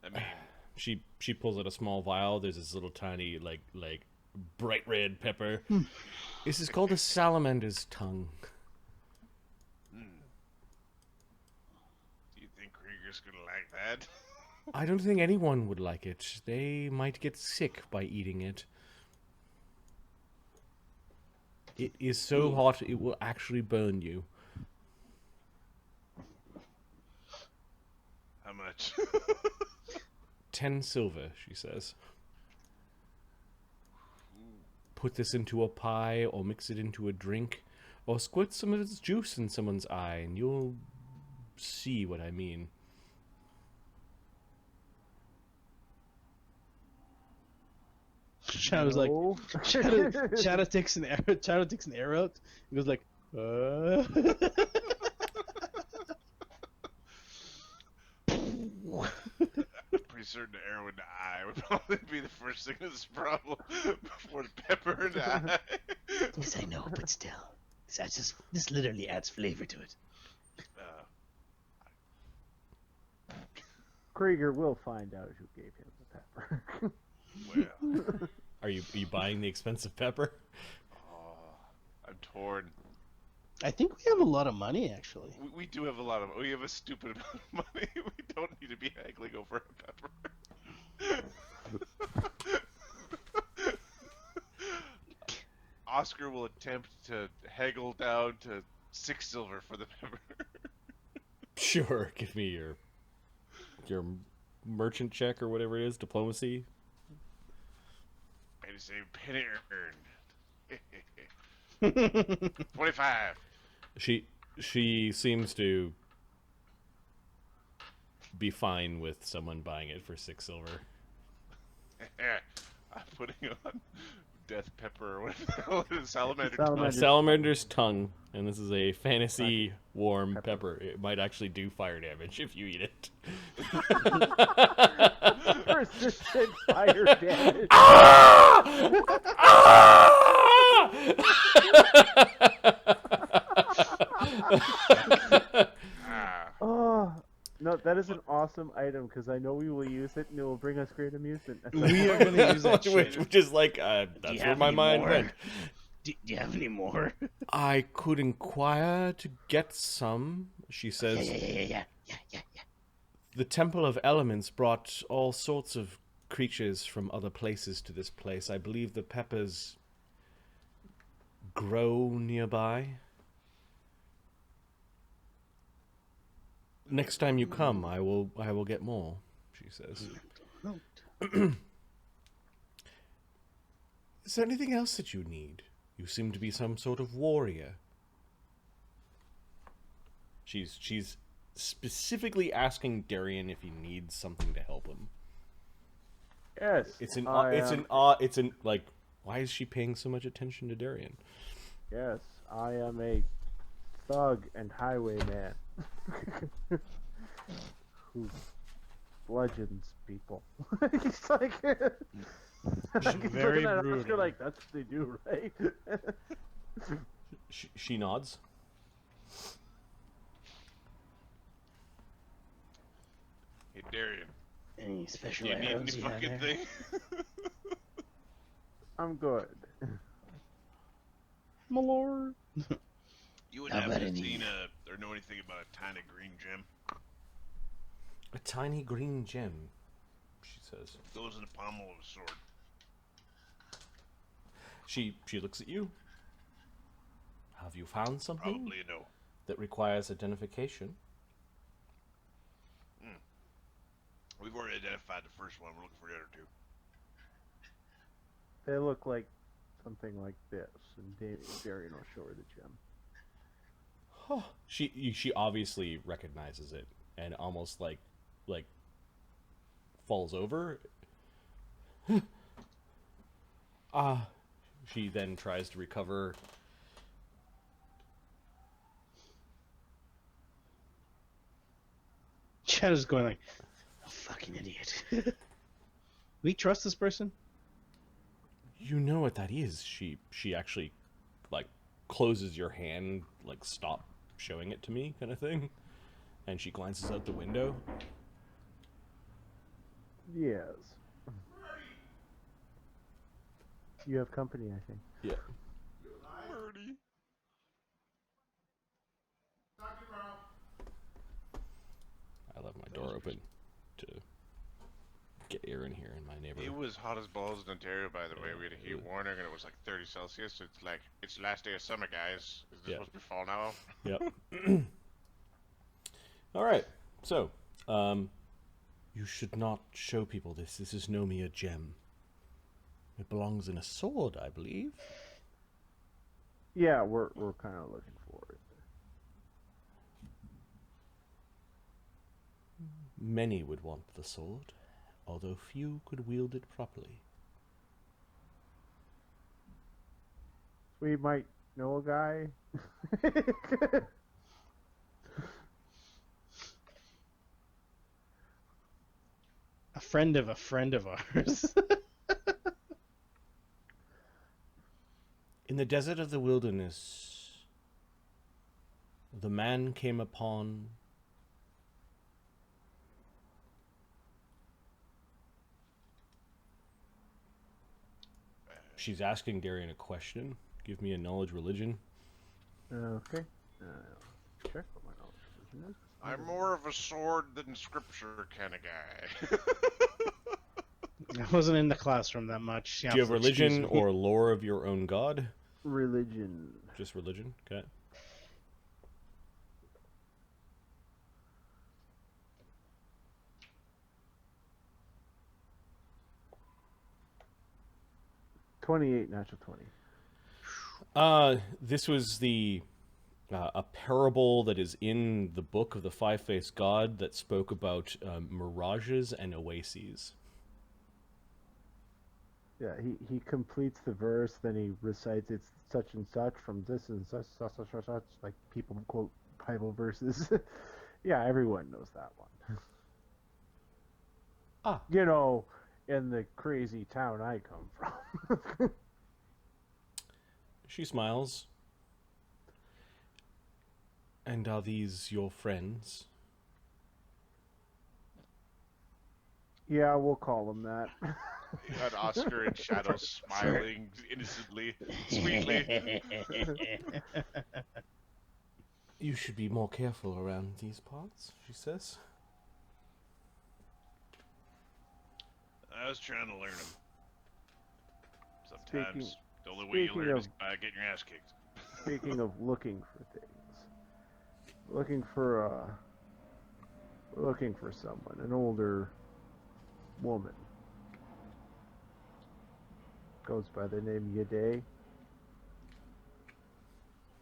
I mean, She pulls out a small vial. There's this little tiny, like bright red pepper. This is called a salamander's tongue. do you think Krieger's gonna like that? I don't think anyone would like it. They might get sick by eating it. It is so hot, it will actually burn you. How much? 10 silver, she says. Put this into a pie, or mix it into a drink, or squirt some of its juice in someone's eye, and you'll see what I mean. Shadow's like, No. Shadow takes an arrow. Shadow takes an arrow out. He goes like, Pretty certain the arrow in the eye would probably be the first thing that's a problem before the pepper in the eye. Yes, I know, but still. This literally adds flavor to it. Krieger will find out who gave him the pepper. Well, Are you buying the expensive pepper? I'm torn. I think we have a lot of money, actually. We do have we have a stupid amount of money. We don't need to be haggling over a pepper. Oscar will attempt to haggle down to 6 silver for the pepper. Sure, give me your merchant check or whatever it is, diplomacy. Penny save, penny earned. 25. She seems to be fine with someone buying it for 6 silver. I'm putting on death pepper or what the hell is it? Salamander. Salamander. Salamander's tongue, and this is a fantasy warm pepper. It might actually do fire damage if you eat it. Persistent fire damage. Ah, Oh, no, that is an awesome item because I know we will use it and it will bring us great amusement. We are gonna use that shit. which is like, that's where have my any mind more? went. Do you have any more? I could inquire to get some, she says. Yeah. The Temple of Elements brought all sorts of creatures from other places to this place. I believe the peppers grow nearby. Next time you come, I will get more, she says. Is there anything else that you need? You seem to be some sort of warrior. She's specifically asking Darian if he needs something to help him. Yes. It's an like, why is she paying so much attention to Darian? Yes, I am a thug and highwayman who bludgeons people. He's like, he's very looking at brutal. Oscar like, that's what they do, right? She nods. hey Darian, Any special do you need arrows any you have fucking there? thing? I'm good. My lord. You would How happen about to any- seen or know anything about a tiny green gem? A tiny green gem, she says. Goes in the pommel of a sword. She looks at you. Have you found something Probably a no. that requires identification? We've already identified the first one. We're looking for the other two. They look like something like this, and Darian will show her the gem. She obviously recognizes it and almost like falls over. She then tries to recover. Shadow's going like, "Oh, fucking idiot." We trust this person? You know what that is. She actually like closes your hand, like stop showing it to me kind of thing. And she glances out the window. Yes. You have company, I think. Yeah. Birdie. I left my door open to get air in here in my neighborhood. It was hot as balls in Ontario, by the way. We had a heat warning, and it was like 30 Celsius. So it's like, it's the last day of summer, guys. Is this Yeah. supposed to be fall now? Yep. All right. So, you should not show people this. This is no mere gem. It belongs in a sword, I believe. Yeah, we're kind of looking for it. Many would want the sword, although few could wield it properly. We might know a guy. A friend of ours. In the desert of the wilderness, the man came upon She's asking Darian a question. Give me a knowledge religion. Okay. Check what my knowledge religion is. I'm more of a sword than scripture kind of guy. I wasn't in the classroom that much. Do you have Excuse religion me. or lore of your own god? Religion. Just religion? Okay. $28 natural 20. This was the a parable that is in the book of the Five-Faced God that spoke about mirages and oases. Yeah, he completes the verse, then he recites it's such and such from this and such, like people quote Bible verses. Yeah, everyone knows that one. Ah. You know, in the crazy town I come from. She smiles. And are these your friends? Yeah, we'll call them that. You had Oscar and Shadow smiling innocently, sweetly. You should be more careful around these parts, she says. I was trying to learn them. Sometimes Speaking- the only way you speaking learn of- is by getting your ass kicked. Speaking of looking for things, looking for someone, an older woman, goes by the name Yade.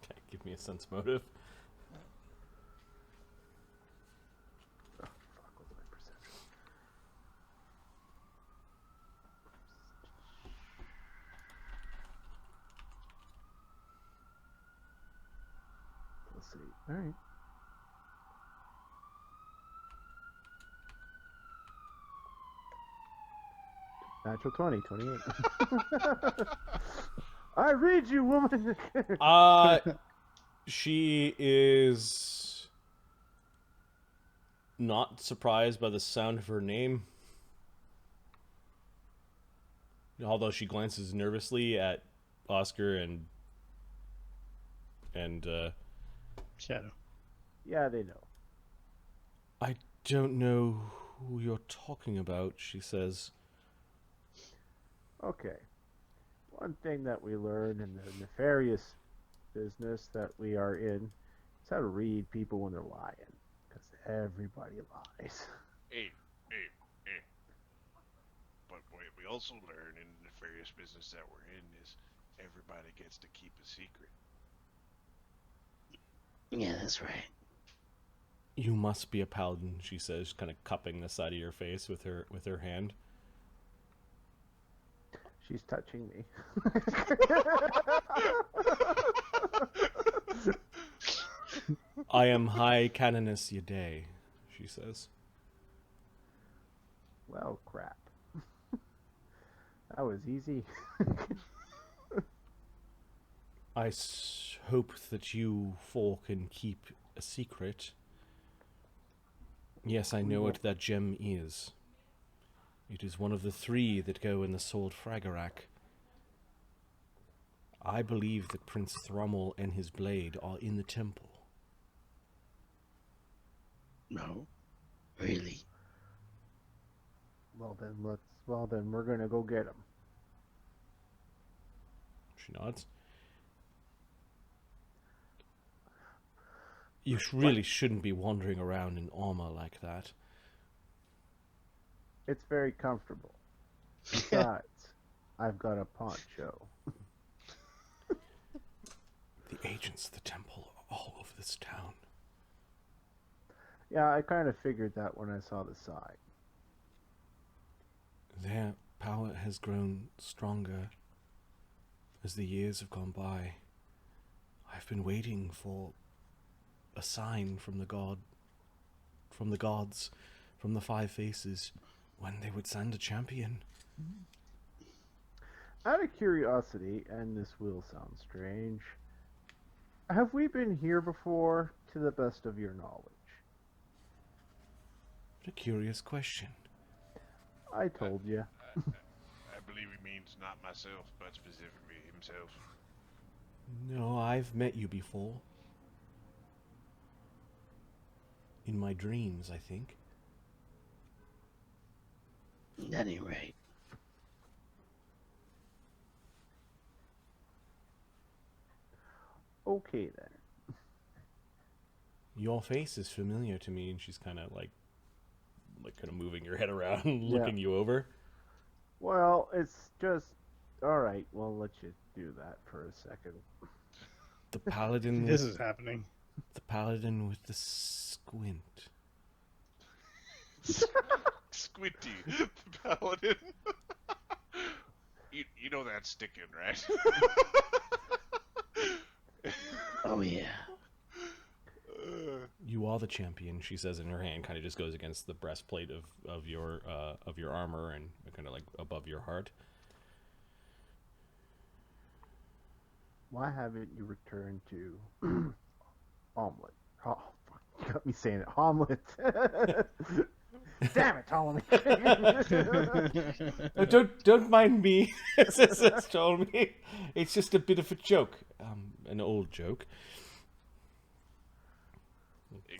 Okay, give me a sense motive. Oh, fuck, what's my perception? Let's see. All right. Natural 20, 28. I read you, woman. She is not surprised by the sound of her name. Although she glances nervously at Oscar and Shadow. Yeah, they know. I don't know who you're talking about, she says. Okay. One thing that we learned in the nefarious business that we are in is how to read people when they're lying, because everybody lies. Hey, hey, hey. But what we also learn in the nefarious business that we're in is everybody gets to keep a secret. Yeah, that's right. You must be a paladin, she says, kind of cupping the side of your face with her hand. She's touching me. I am High Canoness Yaday, she says. Well, crap. That was easy. I hope that you four can keep a secret. Yes, I know what that gem is. It is one of the 3 that go in the sword Fragarak. I believe that Prince Thrummel and his blade are in the temple. No, really. Well then we're gonna go get him. She nods. You really shouldn't be wandering around in armor like that. It's very comfortable. Besides, I've got a poncho. The agents of the temple are all over this town. Yeah, I kind of figured that when I saw the sign. Their power has grown stronger as the years have gone by. I've been waiting for a sign from the gods, from the 5 faces, when they would send a champion. Out of curiosity, and this will sound strange, have we been here before, to the best of your knowledge? What a curious question. I told you. I believe he means not myself, but specifically himself. No, I've met you before. In my dreams, I think. That ain't right. Okay then. Your face is familiar to me, and she's kind of like kind of moving her head around, looking you over. Well, it's just... Alright, we'll let you do that for a second. The paladin This with is happening. the paladin with the squint. Squinty, the paladin. you know that's sticking, right? Oh yeah. You are the champion, she says, in her hand kind of just goes against the breastplate of your armor and kind of like above your heart. Why haven't you returned to omelet? Oh, fuck, you got me saying it. Omelet. Damn it, Ptolemy. Oh, don't mind me, says Ptolemy. It's just a bit of a joke, an old joke.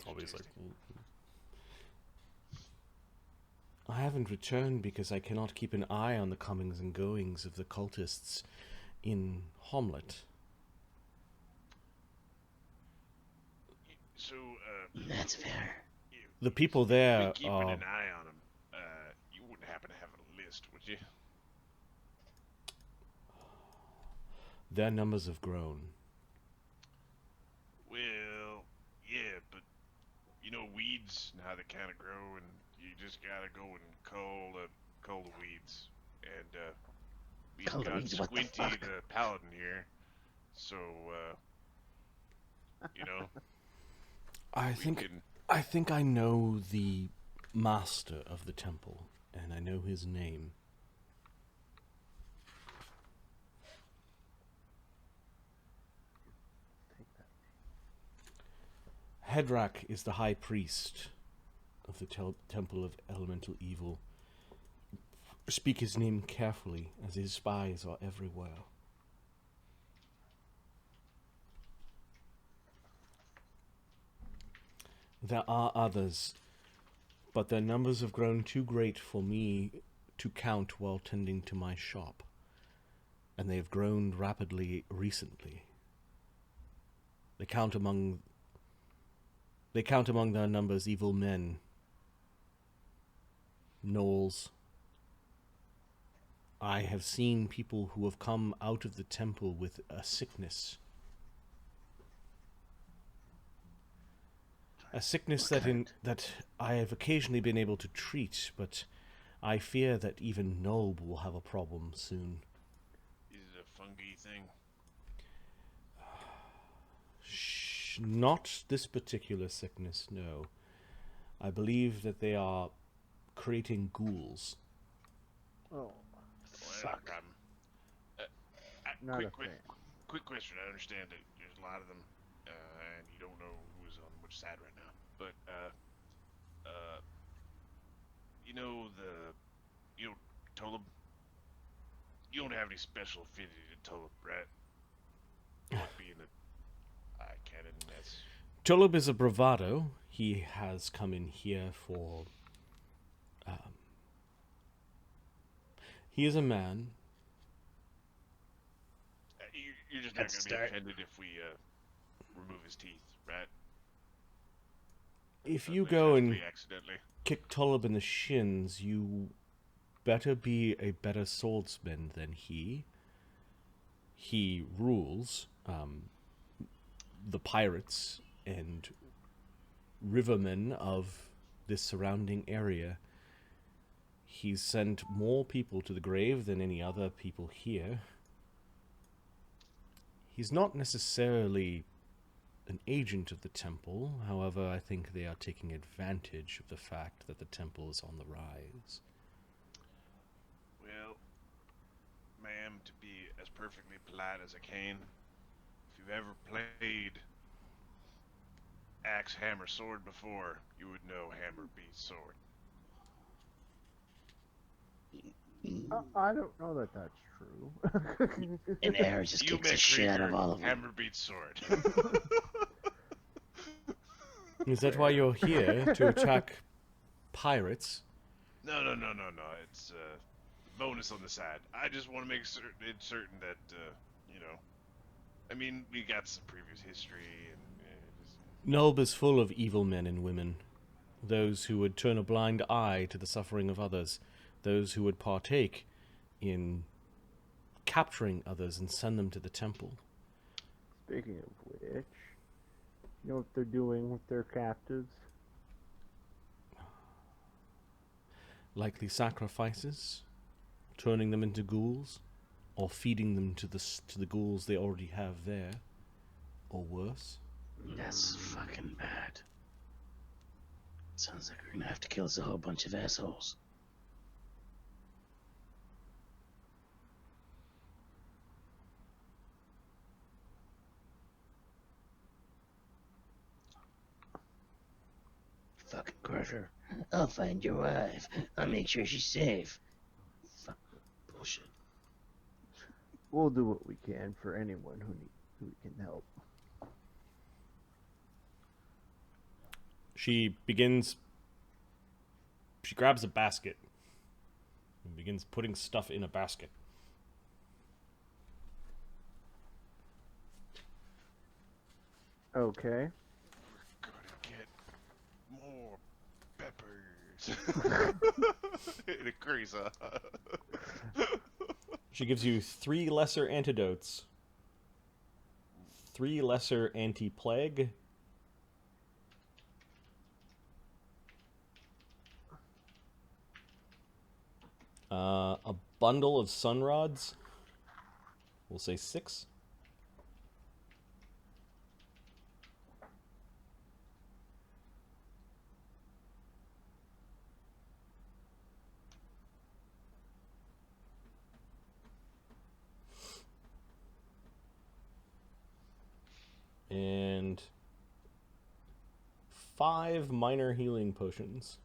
Obviously. I haven't returned because I cannot keep an eye on the comings and goings of the cultists in Homlet. So, That's fair. The people you've there been keeping are... an eye on him. You wouldn't happen to have a list, would you? Their numbers have grown. Well, yeah, but you know weeds and how they kind of grow, and you just gotta go and cull the weeds. And we've Cull the got weeds? What the Squinty fuck? the paladin here, so you know I think I know the master of the temple, and I know his name. Hedrak is the high priest of the Temple of Elemental Evil. Speak his name carefully, as his spies are everywhere. There are others, but their numbers have grown too great for me to count while tending to my shop, and they have grown rapidly recently. They count among their numbers evil men. Gnolls. I have seen people who have come out of the temple with a sickness. A sickness that I have occasionally been able to treat, but I fear that even Nolb will have a problem soon. Is it a fungi thing? Not this particular sickness, no. I believe that they are creating ghouls. Oh, Fuck. not a Quick thing. quick question. I understand that there's a lot of them, and you don't know who's on which side right now. But you know Tolub. You don't have any special affinity to Tolub, right? Like being a cannon. That's Tolub is a bravado. He has come in here for... he is a man. you're just not Let's gonna be start. offended if we remove his teeth, right? If you Unless go and we accidentally. kick Tolub in the shins, you better be a better swordsman than he. He rules the pirates and rivermen of this surrounding area. He's sent more people to the grave than any other people here. He's not necessarily an agent of the temple. However, I think they are taking advantage of the fact that the temple is on the rise. Well, ma'am, to be as perfectly polite as I can, if you've ever played axe, hammer, sword before, you would know hammer beats sword. I don't know that that's true. And Air just You kicks the make shit out of Krieger, all of them. hammer beats sword. Is that why you're here? To attack pirates? No. It's bonus on the side. I just want to make certain that I mean, we got some previous history and Nulb is full of evil men and women. Those who would turn a blind eye to the suffering of others. Those who would partake in capturing others and send them to the temple. Speaking of which, you know what they're doing with their captives? Likely sacrifices, turning them into ghouls, or feeding them to the ghouls they already have there, or worse. That's fucking bad. Sounds like we're gonna have to kill us a whole bunch of assholes. Fucking Crusher. I'll find your wife. I'll make sure she's safe. Fuck bullshit. We'll do what we can for anyone who can help. She grabs a basket and begins putting stuff in a basket. Okay. gonna get more peppers. It occurs, She gives you 3 lesser antidotes, 3 lesser anti-plague, a bundle of sun rods. We'll say 6. And 5 minor healing potions.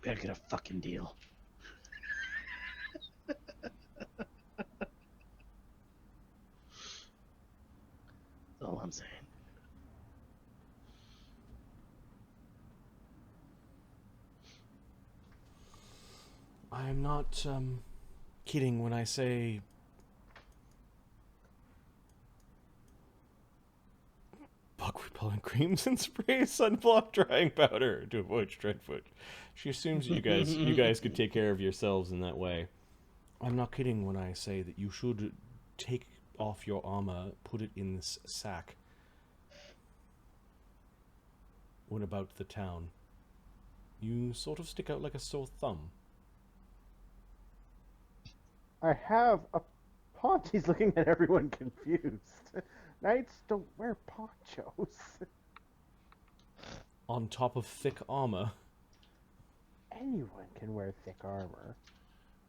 Better get a fucking deal. That's all I'm saying. I'm not kidding when I say repellent creams and sprays sunblock drying powder to avoid Dreadfoot. She assumes that you guys could take care of yourselves in that way. I'm not kidding when I say that you should take off your armor, put it in this sack. What about the town? You sort of stick out like a sore thumb. I have a poncho. He's looking at everyone confused. Knights don't wear ponchos. On top of thick armor. Anyone can wear thick armor.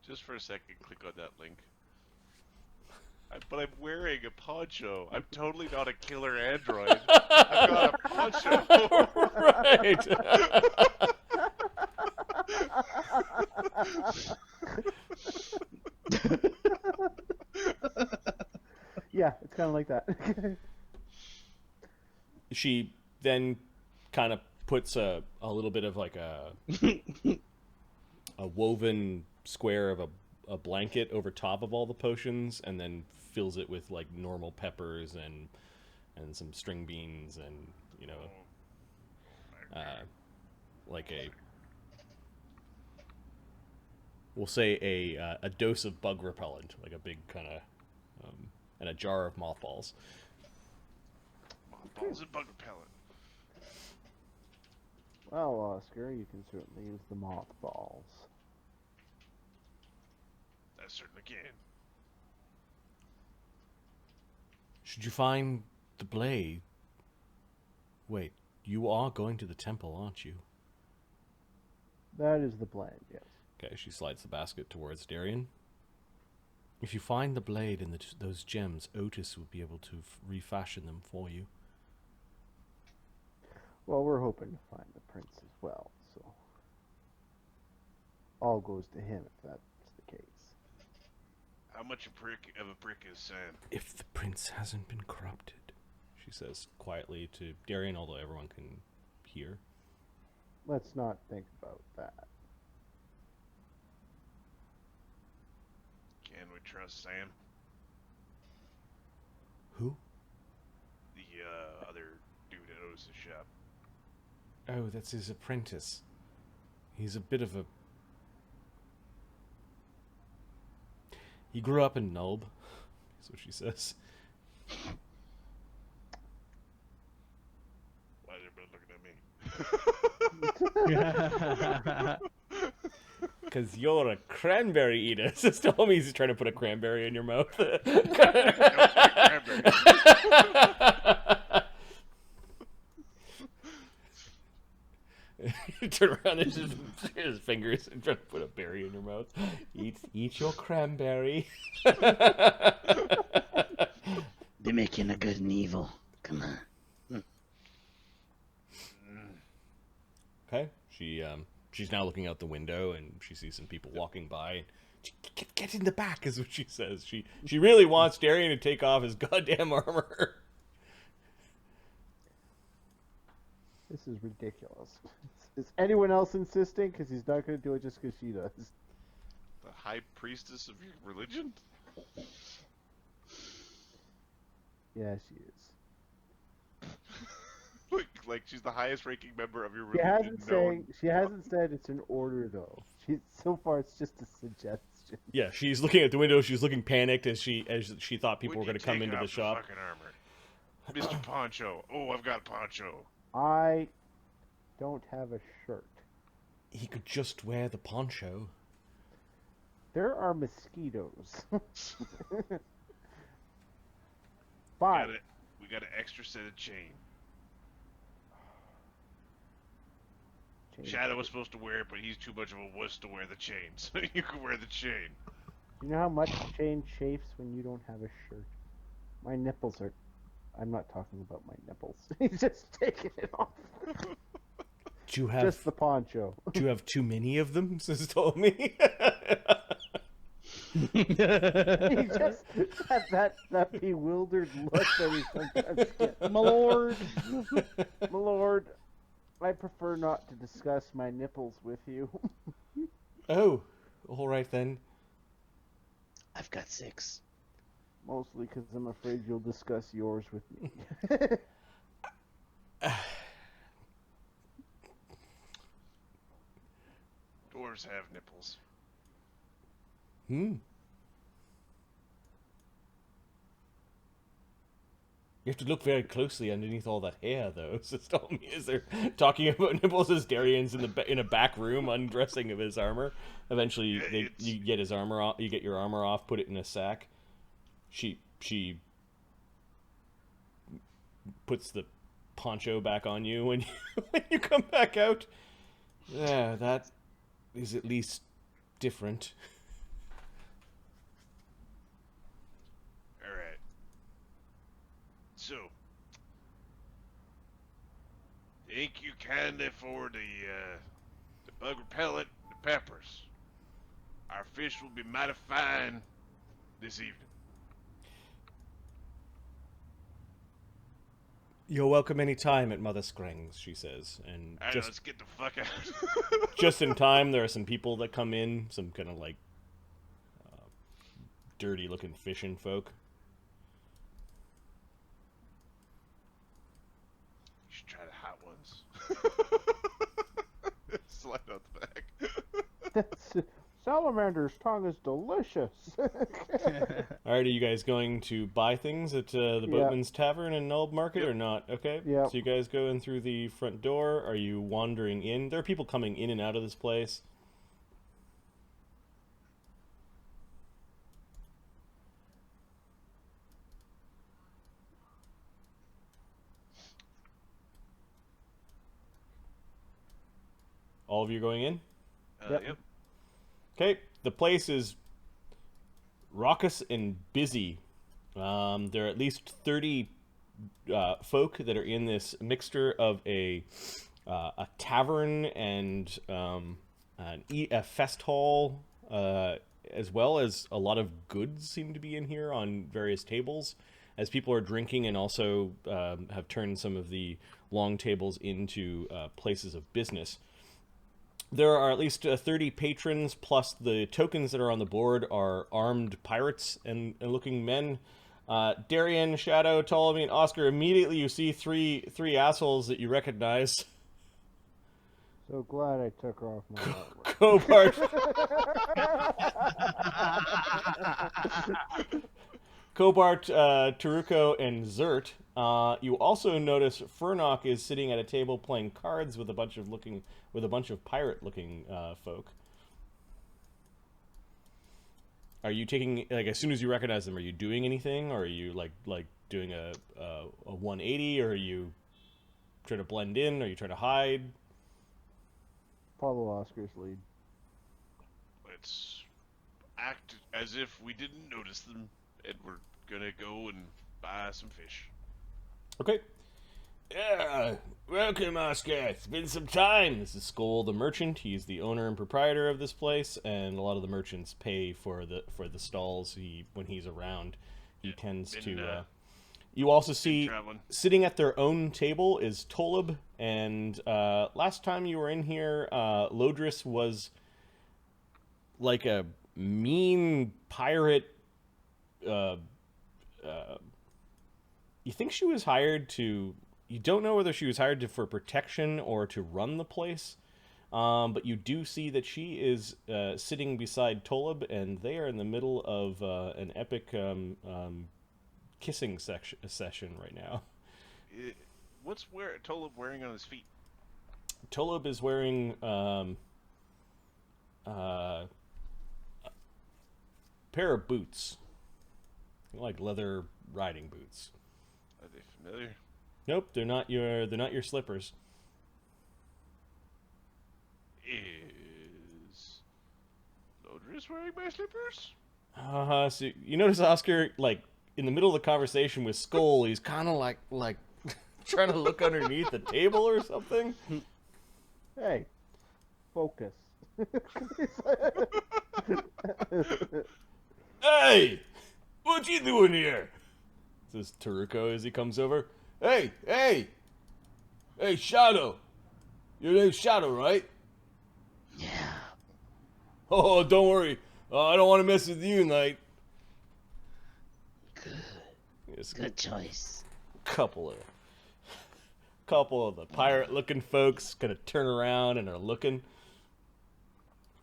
Just for a second, click on that link. But I'm wearing a poncho. I'm totally not a killer android. I've got a poncho. Right. Yeah, it's kind of like that. She then kind of puts a little bit of like a woven square of a blanket over top of all the potions, and then fills it with like normal peppers and some string beans and, you know, like we'll say a dose of bug repellent, like a big kind of and a jar of mothballs. Mothballs and bug repellent. Well, Oscar, you can certainly use the mothballs. I certainly can. Should you find the blade? Wait, you are going to the temple, aren't you? That is the plan, yes. Okay, she slides the basket towards Darian. If you find the blade and those gems, Otis will be able to refashion them for you. Well, we're hoping to find the prince as well, so all goes to him if that's the case. How much of a brick is Sam? If the prince hasn't been corrupted, she says quietly to Darian, although everyone can hear. Let's not think about that. Can we trust Sam? Who? The other dude at Otis' shop. Oh, that's his apprentice. He's a bit of a... He grew up in Nulb, is what she says. Why is everybody looking at me? Because you're a cranberry eater. Just told me he's trying to put a cranberry in your mouth. Turn around, there's his fingers and trying to put a berry in your mouth. Eat your cranberry. They're making a good and evil. Come on. Okay. She's now looking out the window and she sees some people walking by. Get in the back is what she says. She really wants Darian to take off his goddamn armor. This is ridiculous. Is anyone else insisting? Because he's not going to do it just because she does. The high priestess of your religion? Yeah, she is. like she's the highest ranking member of your She religion. hasn't said it's an order though. So far it's just a suggestion. Yeah, she's looking at the window. She's looking panicked as she thought people were going to come into the shop. Fucking armor? Mr. Poncho. Oh, I've got Poncho. I don't have a shirt. He could just wear the poncho. There are mosquitoes. We Fine. got an extra set of chain. Shadow was supposed to wear it, but he's too much of a wuss to wear the chain, so you can wear the chain. You know how much chain chafes when you don't have a shirt? My nipples are... I'm not talking about my nipples. He's just taking it off. Do you have Just the poncho. Do you have too many of them? Sis told me. He just had that bewildered look that he sometimes gets. My lord, my lord, I prefer not to discuss my nipples with you. Oh, all right then. I've got 6. Mostly because I'm afraid you'll discuss yours with me. peppers have nipples. Hmm. You have to look very closely underneath all that hair, though. So tell me, is there talking about nipples as Darian's in a back room undressing of his armor? Eventually, Yeah, you get his armor off. You get your armor off. Put it in a sack. She puts the poncho back on you when when you come back out. Yeah, that is at least different. All right. So, thank you kindly for the bug repellent, and the peppers. Our fish will be mighty fine this evening. You're welcome anytime at Mother Scrang's, she says, and All right, just let's get the fuck out. just in time, there are some people that come in, some kind of like dirty-looking fishing folk. You should try the hot ones. Slide out the back. That's, Salamander's tongue is delicious. All right, are you guys going to buy things at the Boatman's Tavern in Nulb Market or not? Okay. Yep. So you guys go in through the front door. Are you wandering in? There are people coming in and out of this place. All of you going in? Yep. Yep. Okay, the place is raucous and busy. There are at least 30 folk that are in this mixture of a tavern and a fest hall, as well as a lot of goods seem to be in here on various tables, as people are drinking and also have turned some of the long tables into places of business. There are at least 30 patrons, plus the tokens that are on the board are armed pirates and looking men. Darian, Shadow, Ptolemy, and Oscar, immediately you see three assholes that you recognize. So glad I took her off my artwork. Cobart, Taruko, and Zert. You also notice Furnock is sitting at a table playing cards with a bunch of pirate-looking folk. Are you taking, like, as soon as you recognize them, are you doing anything, or are you like doing a 180, or are you trying to blend in, or are you trying to hide? Follow Oscar's lead. Let's act as if we didn't notice them, and we're gonna go and buy some fish. Okay. Yeah, welcome, Oscar. It's been some time. This is Skoll the merchant. He's the owner and proprietor of this place, and a lot of the merchants pay for the stalls when he's around. He tends to. You also see traveling. sitting at their own table is Tolib, and last time you were in here, Lodris was like a mean pirate. You think she was hired to. You don't know whether she was hired for protection or to run the place, but you do see that she is sitting beside Tolib, and they are in the middle of an epic kissing session right now. What's Tolib wearing on his feet? Tolib is wearing a pair of boots, like leather riding boots. Are they familiar? Nope, they're not your slippers. Is Lodris wearing my slippers? So you notice Oscar, like, in the middle of the conversation with Skoll, he's kind of like trying to look underneath the table or something. Hey, focus. Hey, what you doing here? Says Taruko as he comes over. Hey, Shadow. Your name's Shadow, right? Yeah. Oh, don't worry. I don't want to mess with you, Knight. Good. Yes, Good choice. couple of the pirate-looking folks kind of turn around and are looking.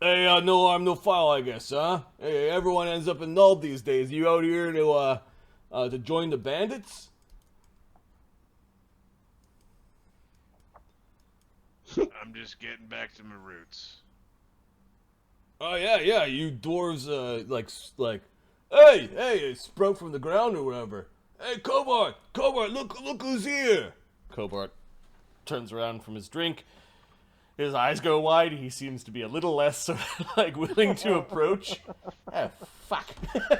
Hey, no harm, no foul, I guess, huh? Hey, everyone ends up in Null these days. You out here to join the bandits? I'm just getting back to my roots. Oh yeah, you dwarves, like, hey, sprout from the ground or whatever. Hey, Cobart, look who's here. Cobart turns around from his drink. His eyes go wide. He seems to be a little less sort of, like willing to approach. Oh fuck!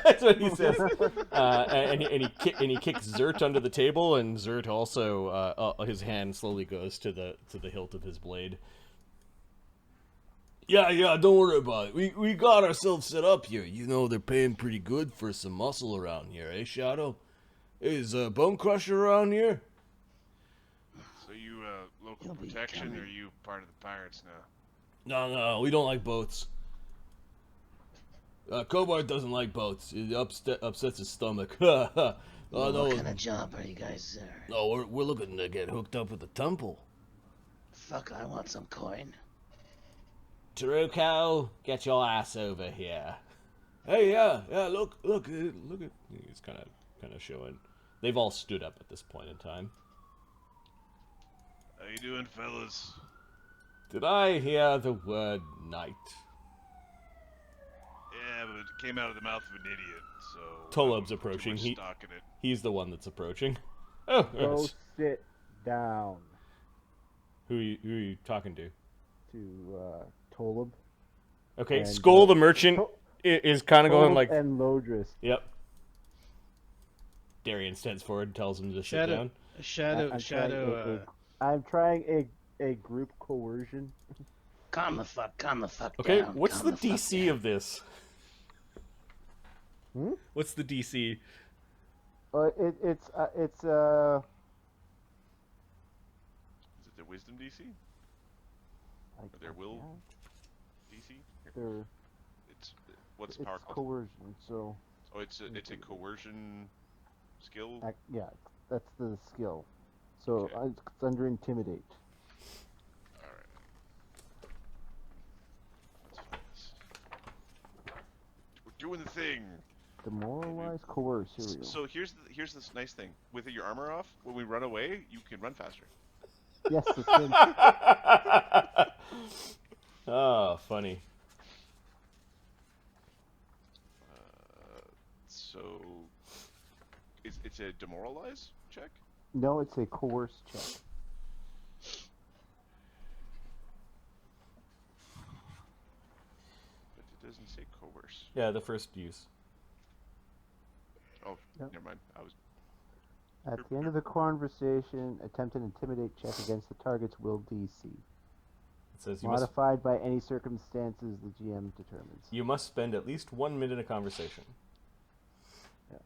That's what he says. And he kicks Zert under the table, and Zert also his hand slowly goes to the hilt of his blade. Yeah, don't worry about it. We got ourselves set up here. You know they're paying pretty good for some muscle around here, eh, Shadow? Is Bone Crusher around here? So you, local He'll be protection, or coming. are you part of the pirates now? No, we don't like boats. Cobart doesn't like boats. It upsets his stomach. Oh, Well, no, what kind of job are you guys there? no, we're looking to get hooked up with the temple. Fuck, I want some coin. Taruko, get your ass over here. Hey, yeah, look at. He's kind of showing. They've all stood up at this point in time. How you doing, fellas? Did I hear the word knight? Yeah, but it came out of the mouth of an idiot, so... Tolob's too approaching. much He- stock in it. He's the one that's approaching. Oh, Go yes. sit down Who are you talking to? to Tolub. Okay, And, Skull the merchant Tol- is kind of going like, and Lodris. yep. Darian stands forward and tells him to sit Shadow. down. I'm trying a group coercion. Calm the fuck Okay, down. what's calm the fuck DC down. of this? Hmm? What's the DC? It's Is it their wisdom DC? Or their will DC? Here, They're, It's what's it's power class? coercion, so Oh, it's a coercion skill. yeah, that's the skill. So Okay. it's under intimidate. All right. We're doing the thing. Demoralize, coerce. Here we go. So here's this nice thing. With your armor off, when we run away, you can run faster. Yes, it's in. Oh, funny. So it's a demoralize check. No, it's a coerce check. But it doesn't say coerce. Yeah, the first use. Oh, Yep. never mind. I was At the end of the conversation, attempt an intimidate check against the target's will DC. It says you must Modified by any circumstances the GM determines. spend at least 1 minute of conversation. Yeah.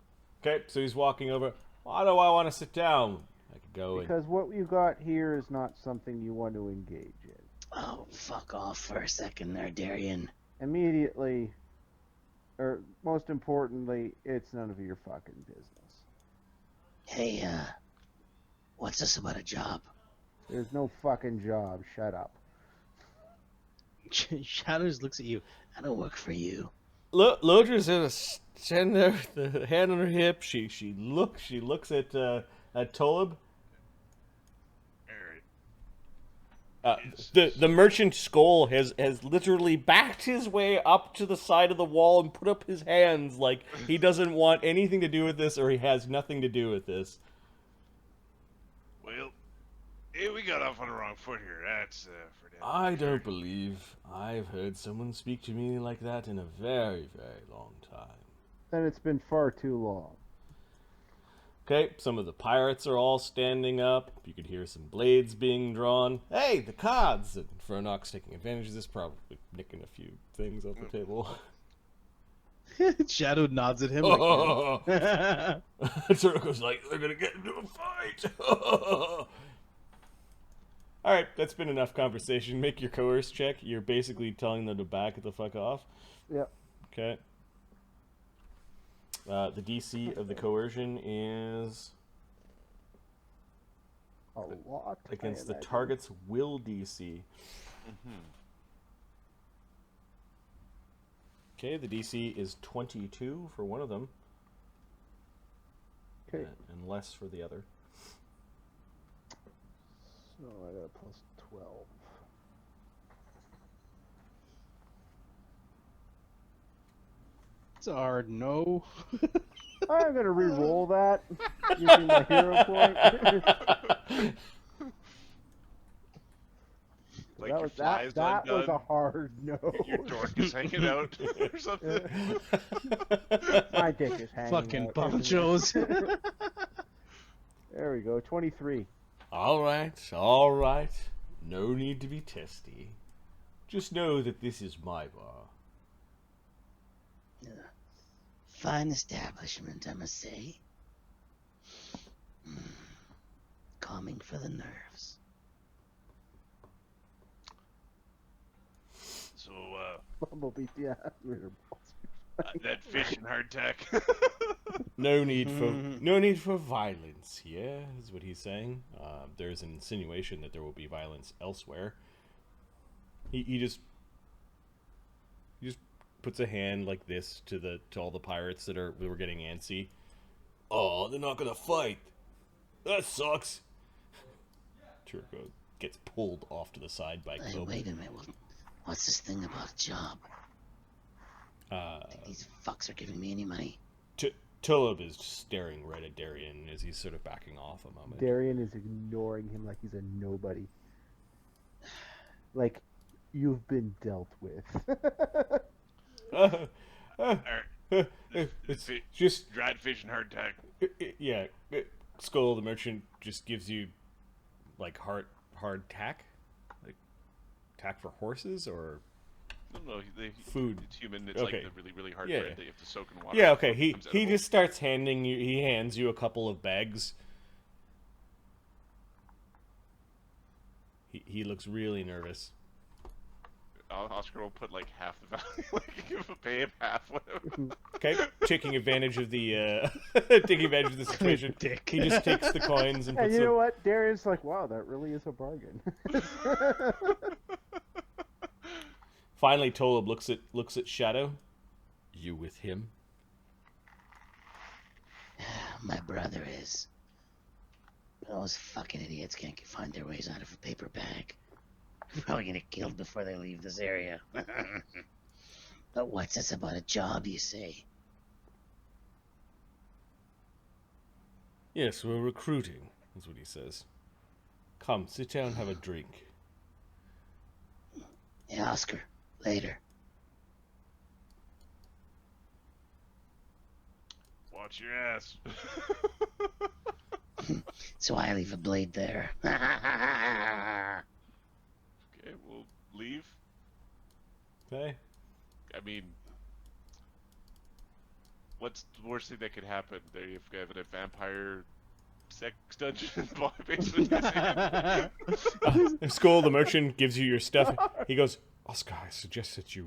Okay, so he's walking over. Why do I want to sit down? I could go and Because what you got here is not something you want to engage in. Oh, fuck off for a second there, Darian. Immediately, or most importantly, it's none of your fucking business. Hey, what's this about a job? There's no fucking job. Shut up. Shadows looks at you. I don't work for you. Lodra's in a stand there with the hand on her hip. She looks at Tolib. Alright. The merchant Skull has literally backed his way up to the side of the wall and put up his hands like he doesn't want anything to do with this, or he has nothing to do with this. Well, hey, we got off on the wrong foot here. That's, for damn I sure. don't believe I've heard someone speak to me like that in a very, very long time. Then it's been far too long. Okay, some of the pirates are all standing up. You could hear some blades being drawn. Hey, the cards! And Fronox taking advantage of this, probably nicking a few things off the table. Shadow nods at him. Like, yeah. Turuko's like, they're gonna get into a fight! Alright, that's been enough conversation. Make your coerce check. You're basically telling them to back the fuck off. Yep. Okay. The DC of the coercion is A lot. against I the imagine. target's will DC. Okay, the DC is 22 for one of them, Okay. and less for the other. So I got a plus 12. It's a hard no. I'm gonna re-roll that using my hero point. Like that your was fly's that was a undone, hard no. your dork is hanging out or something. My dick is hanging Fucking out, ponchos. isn't it? There we go. 23. All right. No need to be testy. Just know that this is my bar. Fine establishment, I must say. Calming for the nerves. So, Bumblebee, yeah. that fish and hardtack. No need for violence here, is what he's saying. There's an insinuation that there will be violence elsewhere. He just puts a hand like this to all the pirates that were getting antsy. Oh, they're not gonna fight. That sucks. Turco gets pulled off to the side by Hey, Cloak. wait a minute. What's this thing about a job? Think these fucks are giving me any money? Tulib is staring right at Darian as he's sort of backing off a moment. Darian is ignoring him like he's a nobody. Like, you've been dealt with. It's Fi- just dried fish and hardtack. yeah. Skull the merchant just gives you like hard tack, like tack for horses or No, food. It's human. It's Okay. like the really, really hard Yeah. bread that you have to soak in water. Yeah, okay. before it He becomes he edible. just starts he hands you a couple of bags. He looks really nervous. Oscar will put like half the value. Like give pay him half. Whatever. Okay, taking advantage of the situation. Dick. He just takes the coins and And puts you know them. what? Darian's like, wow, that really is a bargain. Finally, Tolib looks at Shadow. You with him? My brother is. Those fucking idiots can't find their ways out of a paper bag. Probably gonna get killed before they leave this area. But what's this about a job, you say? Yes, we're recruiting. That's what he says. Come, sit down, have a drink. Yeah, Oscar. Later. Watch your ass. So I leave a blade there. Okay, we'll leave. Okay. I mean, what's the worst thing that could happen? There you've got a vampire sex dungeon basement. Skull the merchant gives you your stuff. He goes, Oscar, I suggest that you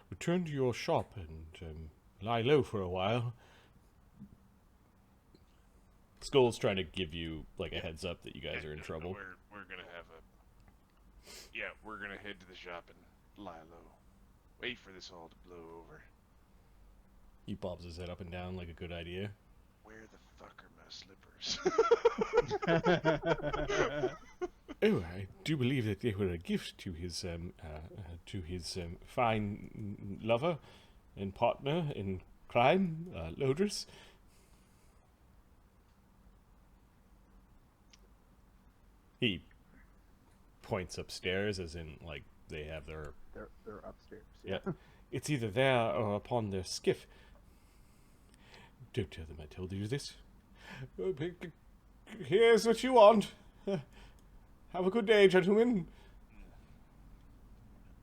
return to your shop and lie low for a while. Skull's trying to give you like a heads up that you guys are in trouble. We're gonna have a. Yeah, we're gonna head to the shop and lie low. Wait for this all to blow over. He bobs his head up and down like a good idea. Where the fuck are my slippers? Oh, I do believe that they were a gift to his fine lover and partner in crime, Lodris. He points upstairs, as in like they have their They're upstairs. yeah. It's either there or upon their skiff. Don't tell them I told you this. Here's what you want. Have a good day, gentlemen.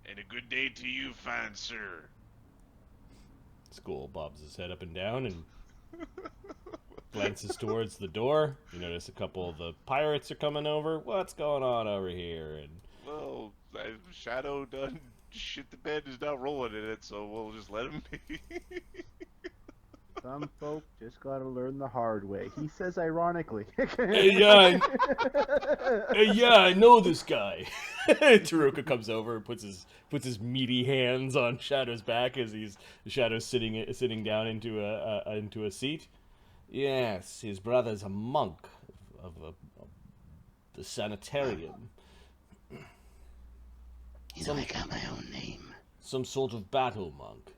And a good day to you, fine sir. Skull bobs his head up and down and glances towards the door. You notice a couple of the pirates are coming over. What's going on over here? And Well, Shadow done shit the bed is not rolling in it, so we'll just let him be. Some folk just gotta learn the hard way. He says ironically. Yeah, I know this guy. Taruka comes over and puts his meaty hands on Shadow's back as Shadow's sitting down into a seat. Yes, his brother's a monk of the sanitarium. You know, I got my own name. Some sort of battle monk.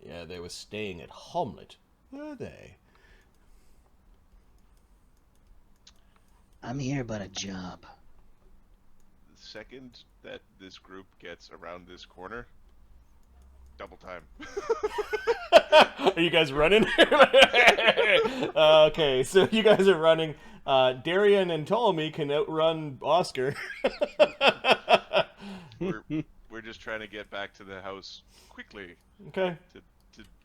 Yeah, they were staying at Hamlet, were they? I'm here about a job. The second that this group gets around this corner, double time. Are you guys running? Okay, so you guys are running. Darian and Ptolemy can outrun Oscar. We're just trying to get back to the house quickly Okay. to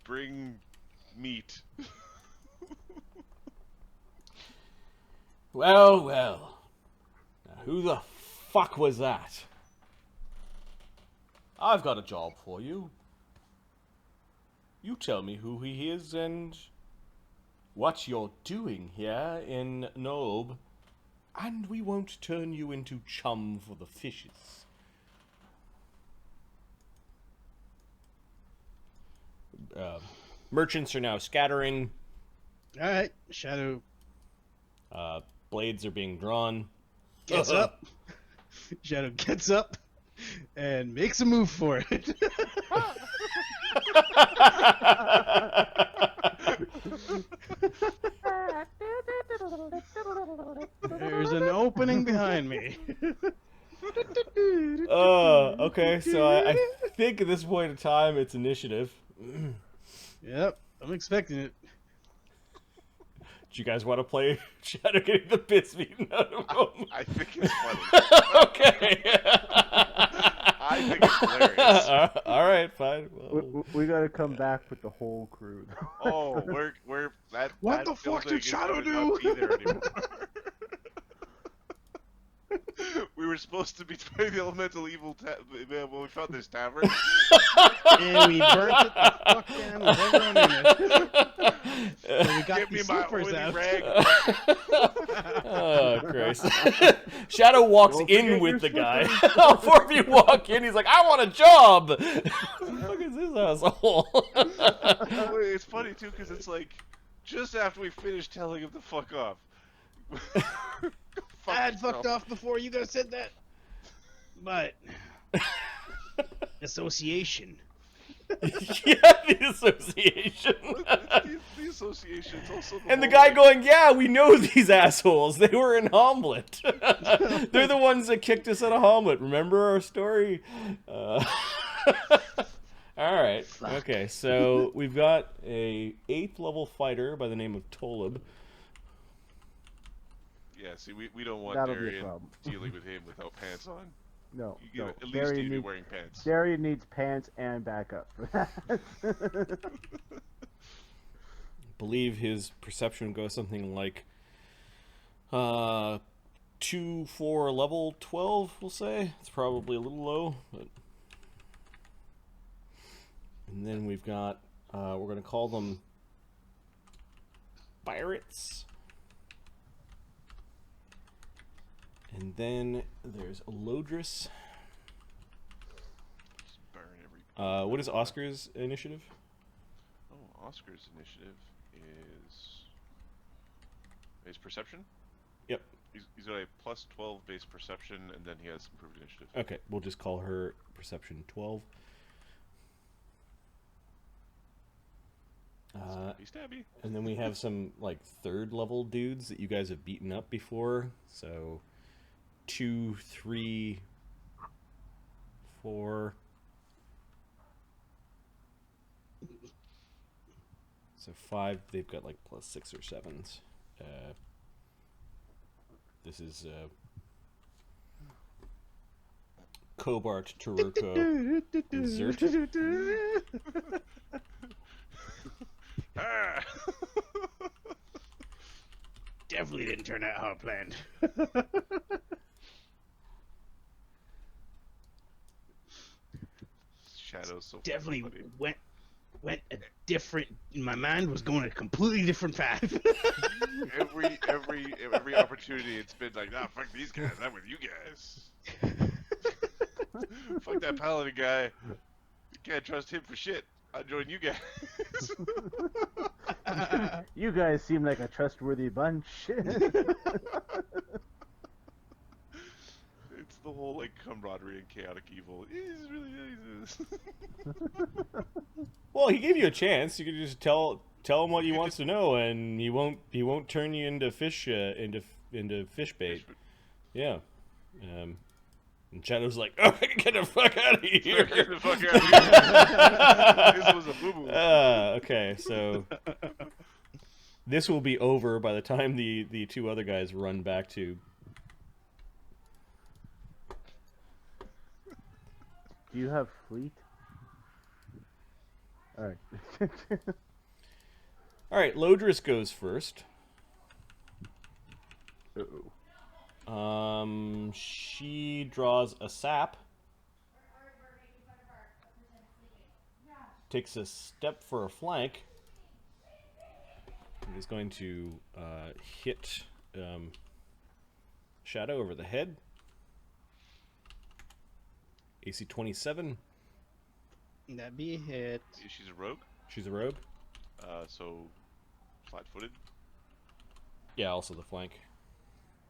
bring meat. Well. Now, who the fuck was that? I've got a job for you. You tell me who he is and what you're doing here in Nob, and we won't turn you into chum for the fishes. Merchants are now scattering. Alright, Shadow Blades are being drawn. gets up. Shadow gets up and makes a move for it. There's an opening behind me. Okay, so I think at this point in time it's initiative. Yep, I'm expecting it. Do you guys want to play Shadow getting the piss beaten out of him? I think it's funny. Okay. I think it's hilarious. All right, fine. Well, we gotta come back with the whole crew. Oh, we're that. What that the fuck building did is Shadow gonna not do? be there anymore. We were supposed to be fighting the elemental evil when we found this tavern. And we burnt it the fuck down with everyone in it. And we got Give me these my slippers oily out. rag. oh Christ! Shadow walks Don't in forget with your the guy. All four of you walk in. He's like, "I want a job." Who the fuck is this asshole? It's funny too because it's like just after we finished telling him to fuck off. I had fucked off before you guys said that. But association. Yeah, the association. The association's also And the whole, guy like, going, "Yeah, we know these assholes. They were in Hamlet. They're the ones that kicked us out of Hamlet. Remember our story?" All right. Fuck. Okay, so we've got a 8th level fighter by the name of Tolib. Yeah, see, we don't want That'll be a Darian problem. dealing with him without pants on. No, You no. at least Darian need to be needs, wearing pants. Darian needs pants and backup for that. Believe his perception goes something like 2 for level 12, we'll say. It's probably a little low, but... And then we've got, we're going to call them pirates. And then there's Lodris. Just burn every. What is Oscar's initiative? Oh, Oscar's initiative is perception. Yep. He's got a plus 12 base perception, and then he has improved initiative. Okay, we'll just call her perception 12. Stabby. And then we have some like 3rd level dudes that you guys have beaten up before. So 2, 3, 4. So 5. They've got like plus 6 or 7s. This is Cobart, Taruko, and Zert. Ah! Definitely didn't turn out how I planned. Shadow's so Definitely funny. went went a different. My mind was going a completely different path. every opportunity, it's been like, nah, fuck these guys. I'm with you guys. Fuck that paladin guy. You can't trust him for shit. I'll join you guys. You guys seem like a trustworthy bunch. It's the whole like camaraderie and chaotic evil. He's really nice. Well, he gave you a chance. You could just tell him what he wants to know, and he won't turn you into fish fish bait. Yeah. And Shadow's like, oh, get the fuck out of here. Get the fuck out of here. This was a boo boo. Okay, so this will be over by the time the two other guys run back to. Do you have fleet? Alright. All right, Lodris goes first. Uh-oh. She draws a sap. Takes a step for a flank. And is going to hit Shadow over the head. AC 27. That'd be a hit. She's a rogue, She's a rogue. so flat-footed. Yeah, also the flank.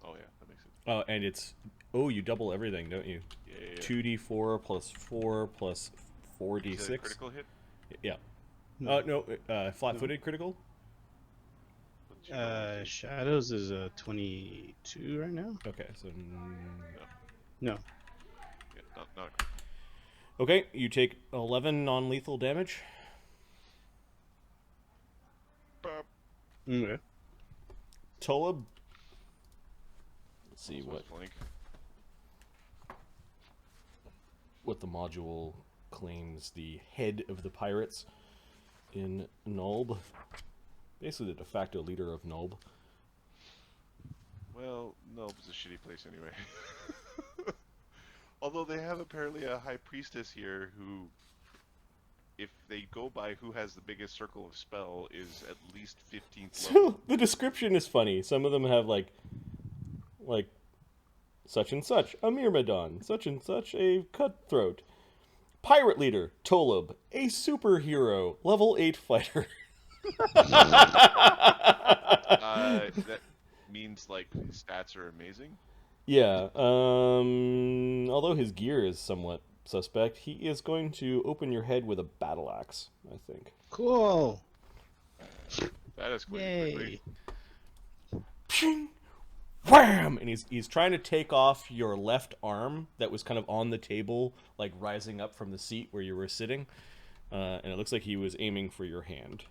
Oh yeah, that makes it. Oh, and it's you double everything, don't you? Yeah. 2d4 plus 4 plus Is that a 4d6. critical hit? Yeah. No. No, flat-footed critical. What's your normal AC? Shadows is a 22 right now. Okay, so No. Yeah, not okay, you take 11 non-lethal damage. Bop. Okay. Tolub. Let's see Also what flank. the module claims the head of the pirates in Nulb. Basically the de facto leader of Nulb. Well, Nulb's a shitty place anyway. Although they have apparently a high priestess here who, if they go by who has the biggest circle of spell, is at least 15th level. So the description is funny. Some of them have like such and such, a Myrmidon, such and such, a cutthroat. Pirate leader, Tolub, a superhero, level 8 fighter. That means like his stats are amazing. Yeah, although his gear is somewhat suspect, he is going to open your head with a battle axe, I think. Cool. That is quite Yay. quickly. Pshing! Wham! And he's trying to take off your left arm that was kind of on the table, like rising up from the seat where you were sitting. And it looks like he was aiming for your hand.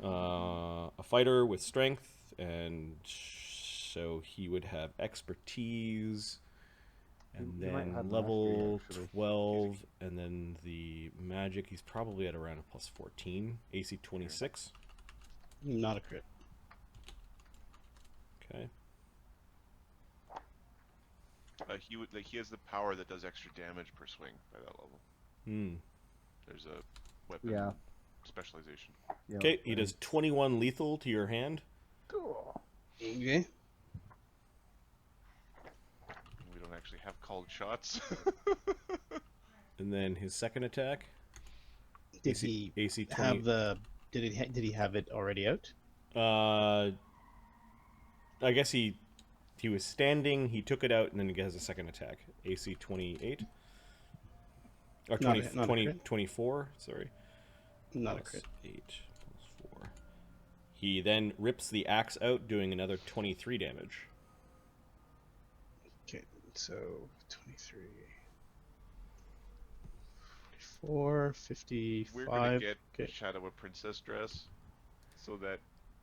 A fighter with strength, and so he would have expertise. And He might then have level mastery, actually. 12, and then the magic, he's probably at around a plus 14. AC 26. Not a crit. Okay. He has the power that does extra damage per swing by that level. Hmm. There's a weapon Yeah. specialization. Yeah, Okay, he does 21 lethal to your hand. Okay. We don't actually have called shots. And then his second attack. Did AC, he AC 20. have the? Did he have it already out? I guess he was standing, he took it out, and then he has a second attack. AC 28. Or Not 20, a- not a 20 crit. 24, sorry. Not a Plus crit. 8 plus 4. He then rips the axe out, doing another 23 damage. Okay, so 23, 44, 55. We're gonna get Okay. Shadow a princess dress, so that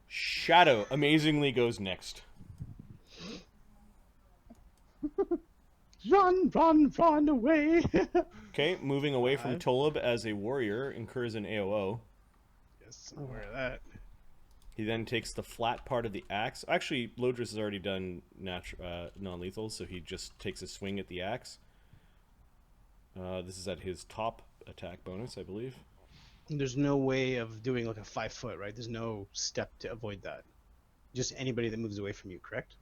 Shadow amazingly goes next. Run away! Okay, moving away from Five. Tolub as a warrior, incurs an AOO. Yes, I'm aware of that. He then takes the flat part of the axe. Actually, Lodris has already done non-lethal, so he just takes a swing at the axe. This is at his top attack bonus, I believe. There's no way of doing like a 5 foot, right? There's no step to avoid that. Just anybody that moves away from you, correct?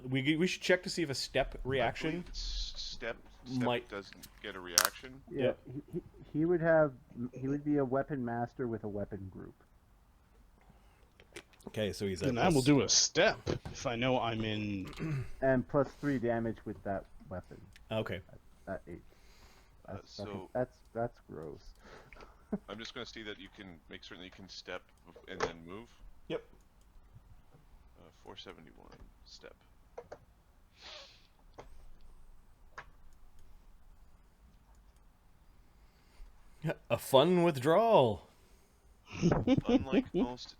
We should check to see if a step I reaction. believe step might- doesn't get a reaction. Yeah, he would be a weapon master with a weapon group. Okay, so he's at Then I will do a step if I know I'm in. And plus 3 damage with that weapon Okay. at 8. That's so- that's gross. I'm just going to see that you can make certain that you can step and then move. Yep. 471 step. A fun withdrawal. Unlike most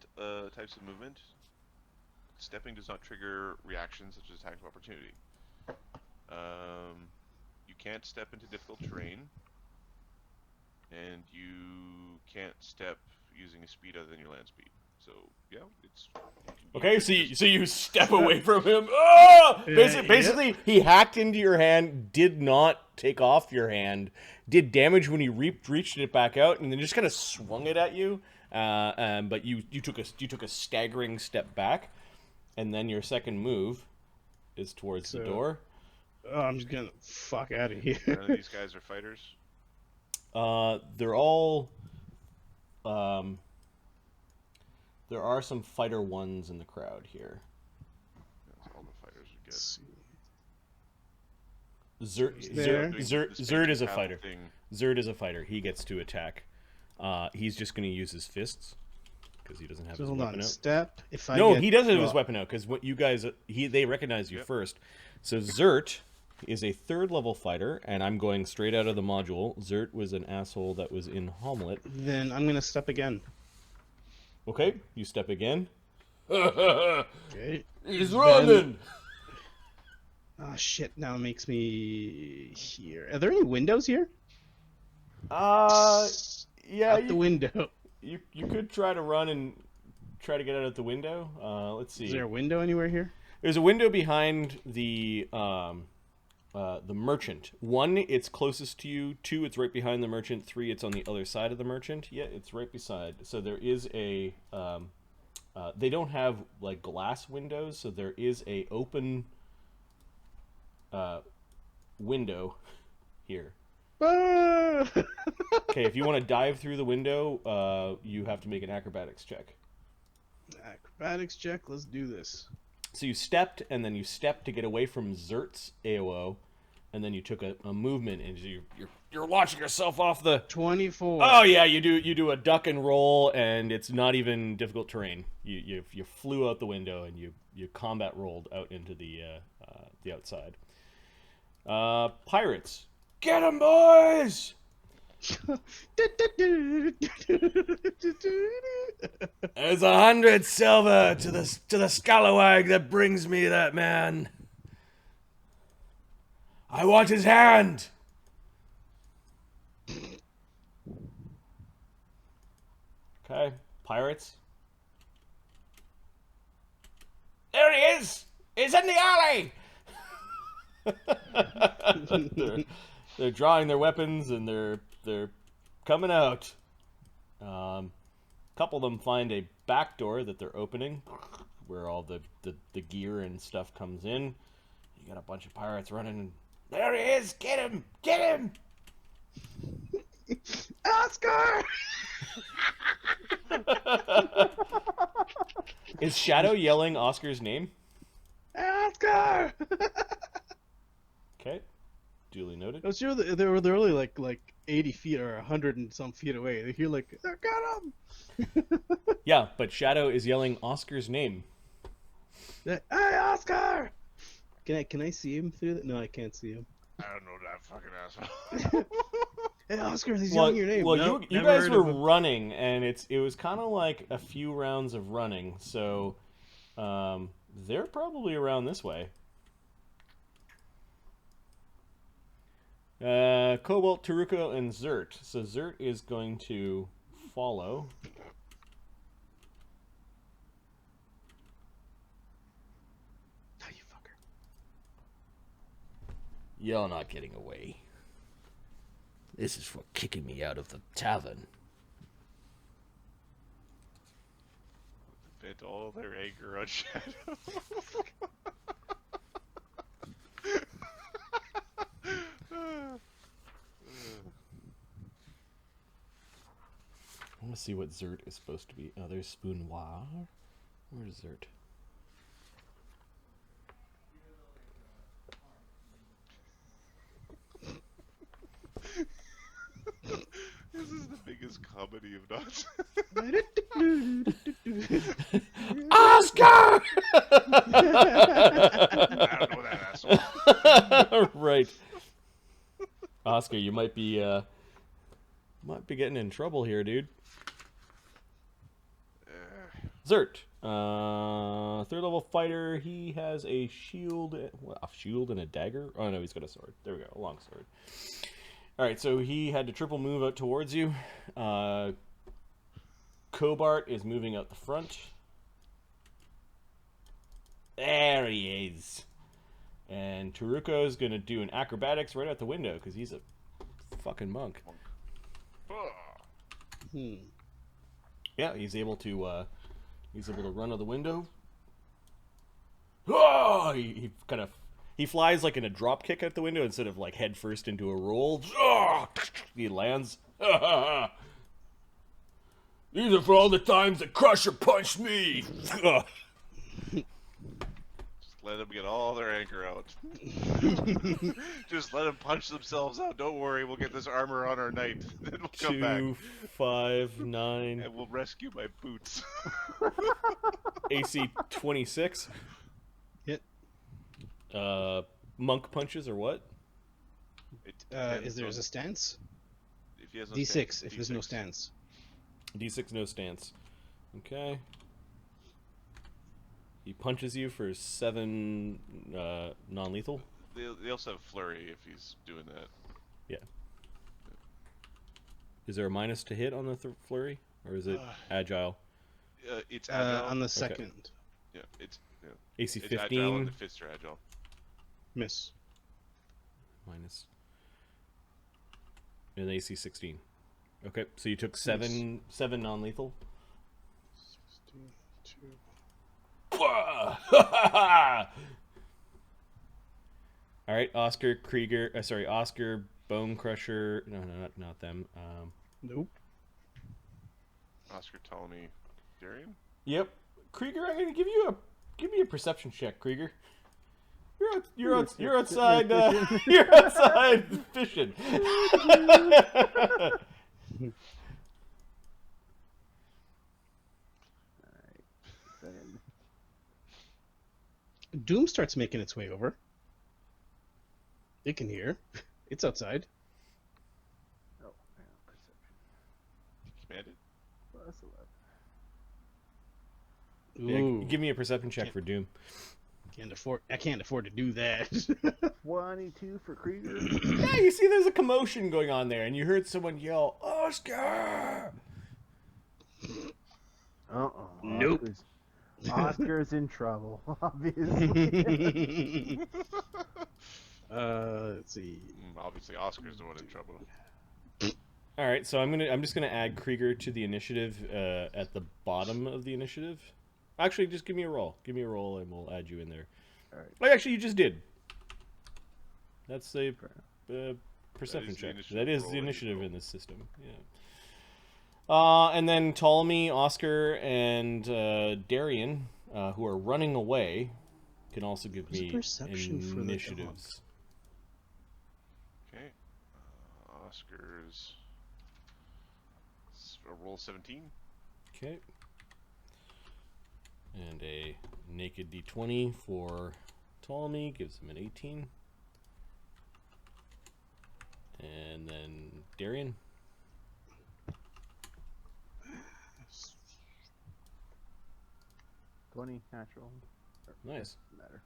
types of movement, stepping does not trigger reactions such as attacks of opportunity. You can't step into difficult terrain, and you can't step using a speed other than your land speed. So yeah, it's Okay, so you step away from him. Ah! Yeah, Basically, he hacked into your hand, did not take off your hand, did damage when he reached it back out, and then just kind of swung it at you. But you took a staggering step back, and then your second move is towards the So- door. Oh, I'm just gonna fuck out of none here. of these guys are fighters. They're all. There are some fighter ones in the crowd here. That's all the fighters would get. There. Zerd is a Battle fighter. thing. Zerd is a fighter. He gets to attack. He's just going to use his fists because he doesn't have So his hold weapon on, out. step. If I No, get, he doesn't have his well, weapon out because what you guys they recognize you Yep. first. So Zert is a 3rd level fighter, and I'm going straight out of the module. Zert was an asshole that was in Hamlet. Then I'm gonna step again. Okay, you step again. Okay. He's Then- running. Oh shit! Now it makes me here. Are there any windows here? Yeah, Out the window. you could try to run and try to get out of the window. Let's see. Is there a window anywhere here? There's a window behind the merchant. 1, it's closest to you. 2, it's right behind the merchant. 3, it's on the other side of the merchant. Yeah, it's right beside. So there is a. They don't have like glass windows, so there is a open window here. Ah! Okay, if you want to dive through the window, you have to make an acrobatics check. Acrobatics check. Let's do this. So you stepped, and then you stepped to get away from Zert's AOO, and then you took a movement, and you're launching yourself off the. 24. Oh yeah, you do a duck and roll, and it's not even difficult terrain. You flew out the window, and you combat rolled out into the outside. Pirates, get 'em, boys! There's 100 silver to the scalawag that brings me that man. I want his hand. Okay, pirates. There he is. He's in the alley. they're drawing their weapons and they're coming out. Couple of them find a back door that they're opening, where all the gear and stuff comes in. You got a bunch of pirates running. And, there he is! Get him! Get him! Oscar! Is Shadow yelling Oscar's name? Oscar! Okay, duly noted. I was sure that they're only like 80 feet or 100 and some feet away. They hear like, "They got him!" Yeah, but Shadow is yelling Oscar's name. Hey, Oscar! Can I see him through that? No, I can't see him. I don't know that fucking asshole. Hey, Oscar, he's yelling your name. Well, Nope, you never guys heard were of him. running, and it was kind of like a few rounds of running, so they're probably around this way. Cobalt, Taruko, and Zert. So Zert is going to follow. Oh, you fucker. You're not getting away. This is for kicking me out of the tavern. Vent all their anger on Shadow. I want to see what Zert is supposed to be. Oh, there's Spoon Noir. Where's Zert? This is the biggest comedy of nonsense. Oscar! I don't know that asshole. Right. Oscar, you might be getting in trouble here, dude. Zert, third level fighter. He has a shield, and a dagger. Oh no, he's got a sword. There we go, a long sword. All right, so he had to triple move out towards you. Cobart is moving out the front. There he is. And Taruko is gonna do an acrobatics right out the window because he's a fucking monk. Yeah, he's able to run out the window. Oh, he flies like in a drop kick out the window instead of like head first into a roll. Oh, he lands. These are for all the times that Crusher punched me. Just let them get all their anger out. Just let them punch themselves out. Don't worry, we'll get this armor on our knight. Then we'll come back 2, 5, 9. and we'll rescue my boots. AC 26. Hit. Monk punches or what? It Is depends there on- a stance? If he has no D6 stance, if there's no D6. stance. D6 no stance. Okay. He punches you for 7 non-lethal. They also have flurry if he's doing that. Yeah. Is there a minus to hit on the flurry, or is it agile? It's agile. On the second. Yeah, it's AC it's agile and 15 the fists are agile. Miss. minus, and AC 16. Okay, so you took 7 non-lethal. 62. All right, Oscar Krieger. Oscar Bone Crusher. No, not them. Nope. Oscar Ptolemy Darian? Yep, Krieger. I'm gonna give me a perception check, Krieger. You're outside. You're outside fishing. Doom starts making its way over. It can hear. It's outside. Oh, hang on, perception. Commanded? Plus 11. Yeah, Ooh, give me a perception check for Doom. I can't afford to do that. 22 for Krieger. Yeah, you see, there's a commotion going on there, and you heard someone yell, "Oscar!" Nope. Oscar's in trouble, obviously. Let's see. Obviously, Oscar's the one in trouble. All right, so I'm just gonna add Krieger to the initiative at the bottom of the initiative. Actually, just give me a roll. Give me a roll, and we'll add you in there. All right. Oh, actually, you just did. That's a perception That is the check. initiative That is roll the that you initiative roll. in this system. Yeah. And then Ptolemy, Oscar, and Darian, who are running away, can also give What's me perception for the initiatives. Okay. Oscar's a roll 17. Okay. And a naked d20 for Ptolemy gives him an 18. And then Darian. '20 natural. Nice. Matter.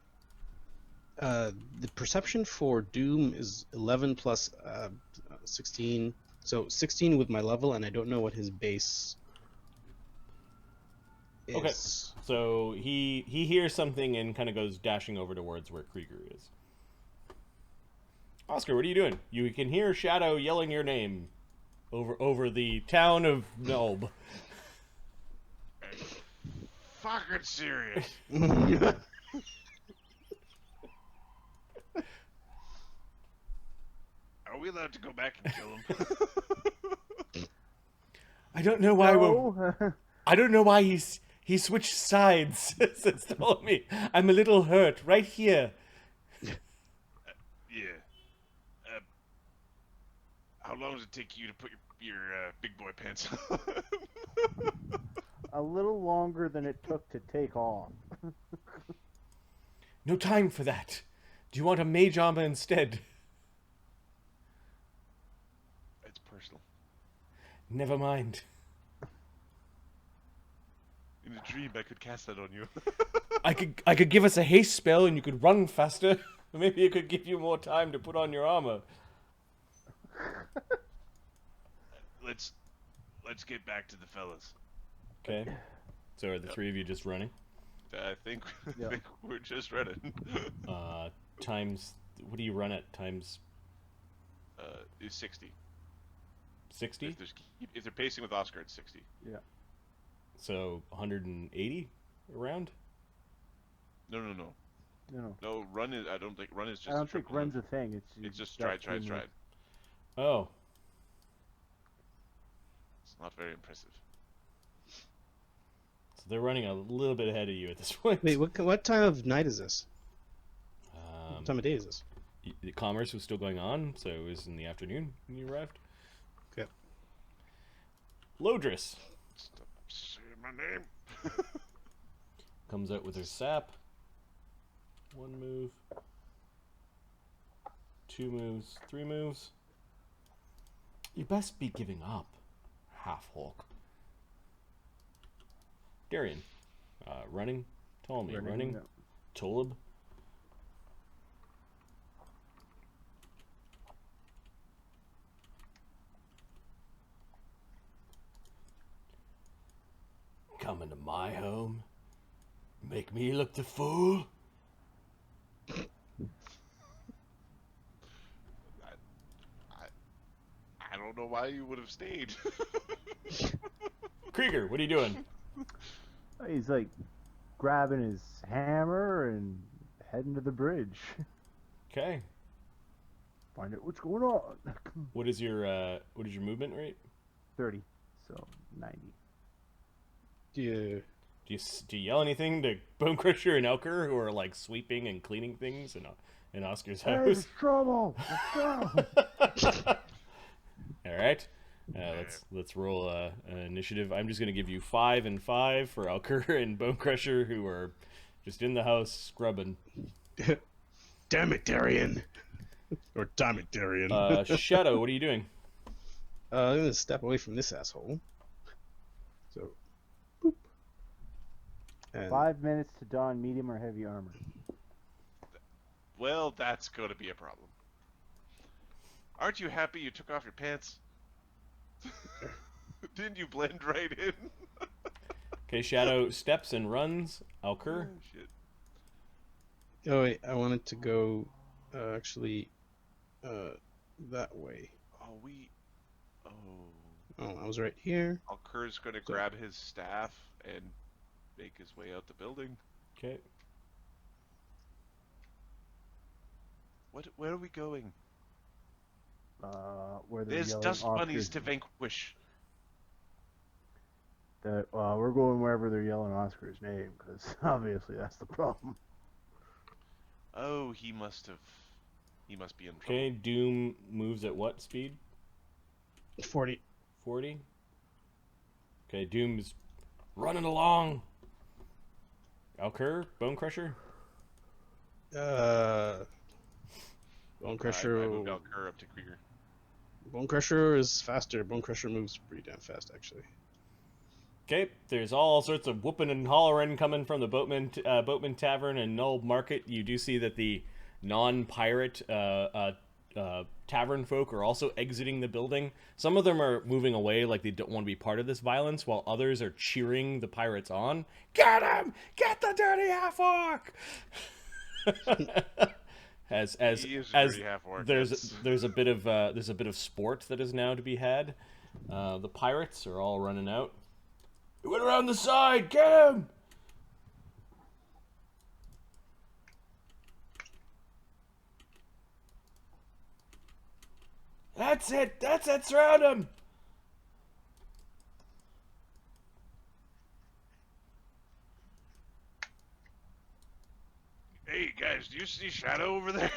The perception for Doom is 11 plus 16. So 16 with my level, and I don't know what his base is. Okay. So he hears something and kind of goes dashing over towards where Krieger is. Oscar, what are you doing? You can hear Shadow yelling your name over the town of Nulb. Fucking serious. Are we allowed to go back and kill him? I don't know why. No. I don't know why he switched sides since telling me I'm a little hurt right here. Yeah. How long does it take you to put your big boy pants on? A little longer than it took to take off. No time for that. Do you want a mage armor instead? It's personal. Never mind. In a dream, I could cast that on you. I could give us a haste spell and you could run faster. Maybe it could give you more time to put on your armor. Let's get back to the fellas. Okay. So are the three of you just running? I think Yeah. we're just running. Times, what do you run at? Times Is 60. 60? If they're pacing with Oscar, it's 60. Yeah. So 180 around? No. No. No, run is. I don't think run is just. I don't a think triple run's move. a thing. It's just got stride. three moves. Oh. It's not very impressive. So they're running a little bit ahead of you at this point. Wait, what time of night is this? What time of day is this? The commerce was still going on, so it was in the afternoon when you arrived. Okay. Lodris Stop saying my name. comes out with her sap. 1 move. 2 moves. 3 moves. You best be giving up, half-Hulk. Darian. Running. Ptolemy. Running. yeah. Tolib. Coming to my home? Make me look the fool? I don't know why you would have stayed. Krieger, what are you doing? He's like grabbing his hammer and heading to the bridge. Okay. Find out what's going on. What is your movement rate? 30, so 90. Yeah. Do you yell anything to Bonecrusher and Elker, who are like sweeping and cleaning things in Oscar's Hey, house? there's trouble! There's trouble! All right. Let's roll an initiative. I'm just gonna give you 5 and 5 for Elker and Bonecrusher, who are just in the house scrubbing. Damn it, Darian. Or damn it, Darian. Shadow, what are you doing? I'm gonna step away from this asshole. So, boop. And 5 minutes to don medium or heavy armor. Well, that's going to be a problem. Aren't you happy you took off your pants? Didn't you blend right in? Okay, Shadow steps and runs. Elker. Oh, shit. Oh wait, I wanted to go, actually, that way. Oh, Oh. Oh, I was right here. Alker's going to grab his staff and make his way out the building. Okay. Where are we going? Where they're There's yelling dust bunnies Oscar's to vanquish. we're going wherever they're yelling Oscar's name, because obviously that's the problem. Oh, he must be in trouble. Okay, Doom moves at what speed? 40. 40? Okay, Doom's running along. Elker, Bonecrusher? Bonecrusher. I moved Alker up to Krieger. Bonecrusher is faster. Bonecrusher moves pretty damn fast, actually. Okay, there's all sorts of whooping and hollering coming from the Boatman Tavern and Null Market. You do see that the non-pirate tavern folk are also exiting the building. Some of them are moving away like they don't want to be part of this violence, while others are cheering the pirates on. Get him! Get the dirty half-orc! as He is as pretty half-orc. there's a bit of sport that is now to be had. The pirates are all running out. He went around the side. Get him! That's it. That's it. Surround him. Hey guys, do you see Shadow over there?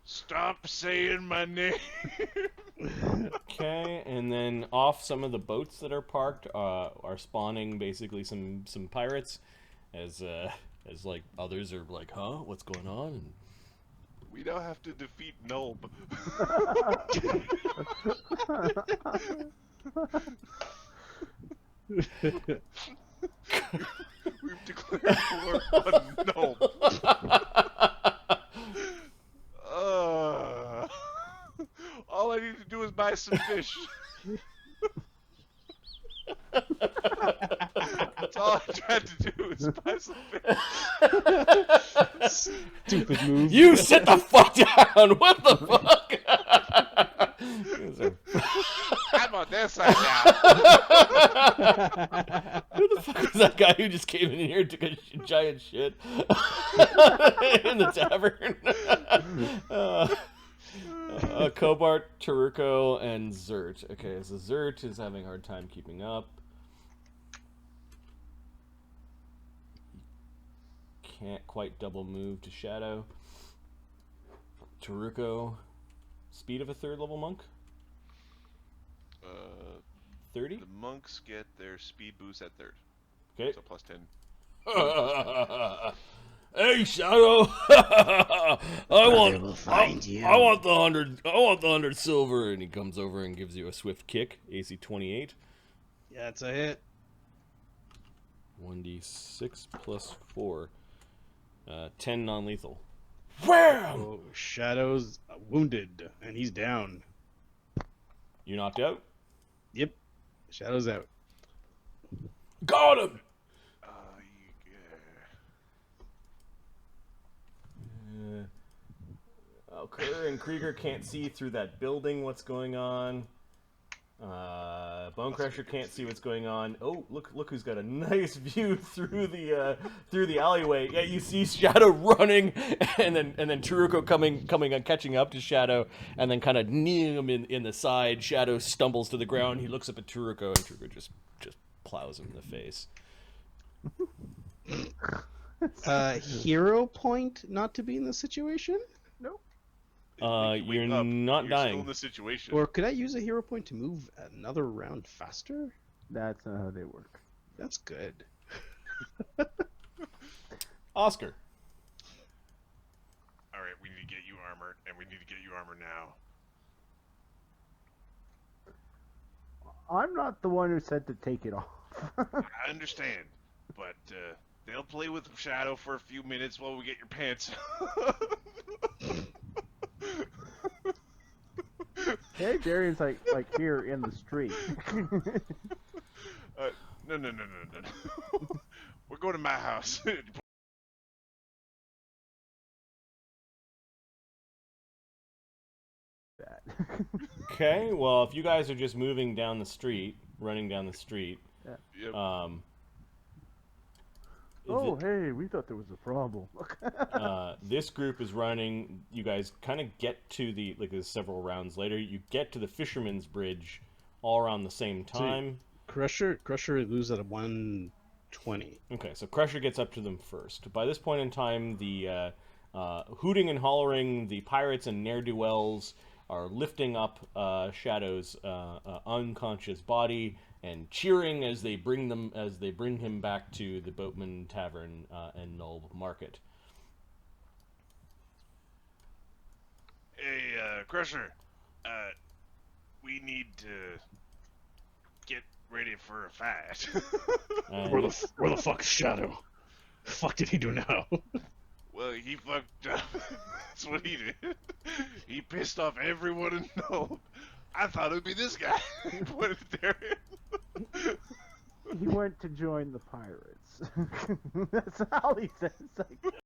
Stop saying my name. Okay, and then off some of the boats that are parked are spawning basically some pirates, as like others are like, huh, what's going on? And We now have to defeat Nulb. We've declared war on Nulb. All I need to do is buy some fish. That's all I tried to do is buy some fish. Stupid move. you sit the fuck down. What the fuck? I'm on their side now. Who the fuck was that guy who just came in here and took a giant shit in the tavern? Cobart, Taruko, and Zert. Okay, so Zert is having a hard time keeping up. Can't quite double move to Shadow. Taruko, speed of a 3rd level monk? 30? The monks get their speed boost at 3rd. Okay. So plus 10. Hey, Shadow! I will find you. want the 100. I want the 100 silver. And he comes over and gives you a swift kick. AC 28. Yeah, it's a hit. 1d6 plus 4. 10 non-lethal. Wham! Oh, Shadow's wounded, and he's down. You knocked out. Yep. Shadow's out. Got him. Kerr and Krieger can't see through that building what's going on. Bonecrusher can't see what's going on. Oh, look who's got a nice view through the alleyway. Yeah, you see Shadow running, and then Taruko coming and catching up to Shadow, and then kind of kneeing him in the side. Shadow stumbles to the ground. He looks up at Taruko, and Taruko just plows him in the face. Hero point not to be in this situation? You're Up. not You're dying. Still in the situation. Or could I use a hero point to move another round faster? That's not how they work. That's good. Oscar. All right, we need to get you armor, and we need to get you armor now. I'm not the one who said to take it off. I understand, but they'll play with Shadow for a few minutes while we get your pants. Hey, Darian's like here in the street. No. We're going to my house. That. Okay, well, if you guys are just moving down the street, running down the street, Yep. Oh, hey, we thought there was a problem. this group is running. You guys kind of get to there's several rounds later. You get to the Fisherman's Bridge all around the same time. Crusher loses at a 120. Okay, so Crusher gets up to them first. By this point in time, the hooting and hollering, the pirates and ne'er-do-wells are lifting up Shadow's unconscious body and cheering as they bring him back to the Boatman Tavern and Null Market. Hey, Crusher. We need to get ready for a fight. And Where the fuck is Shadow? The fuck did he do now? Well, he fucked up. That's what he did. He pissed off everyone in Null. I thought it would be this guy. He pointed at Darian. he went to join the pirates. That's all he says. Like,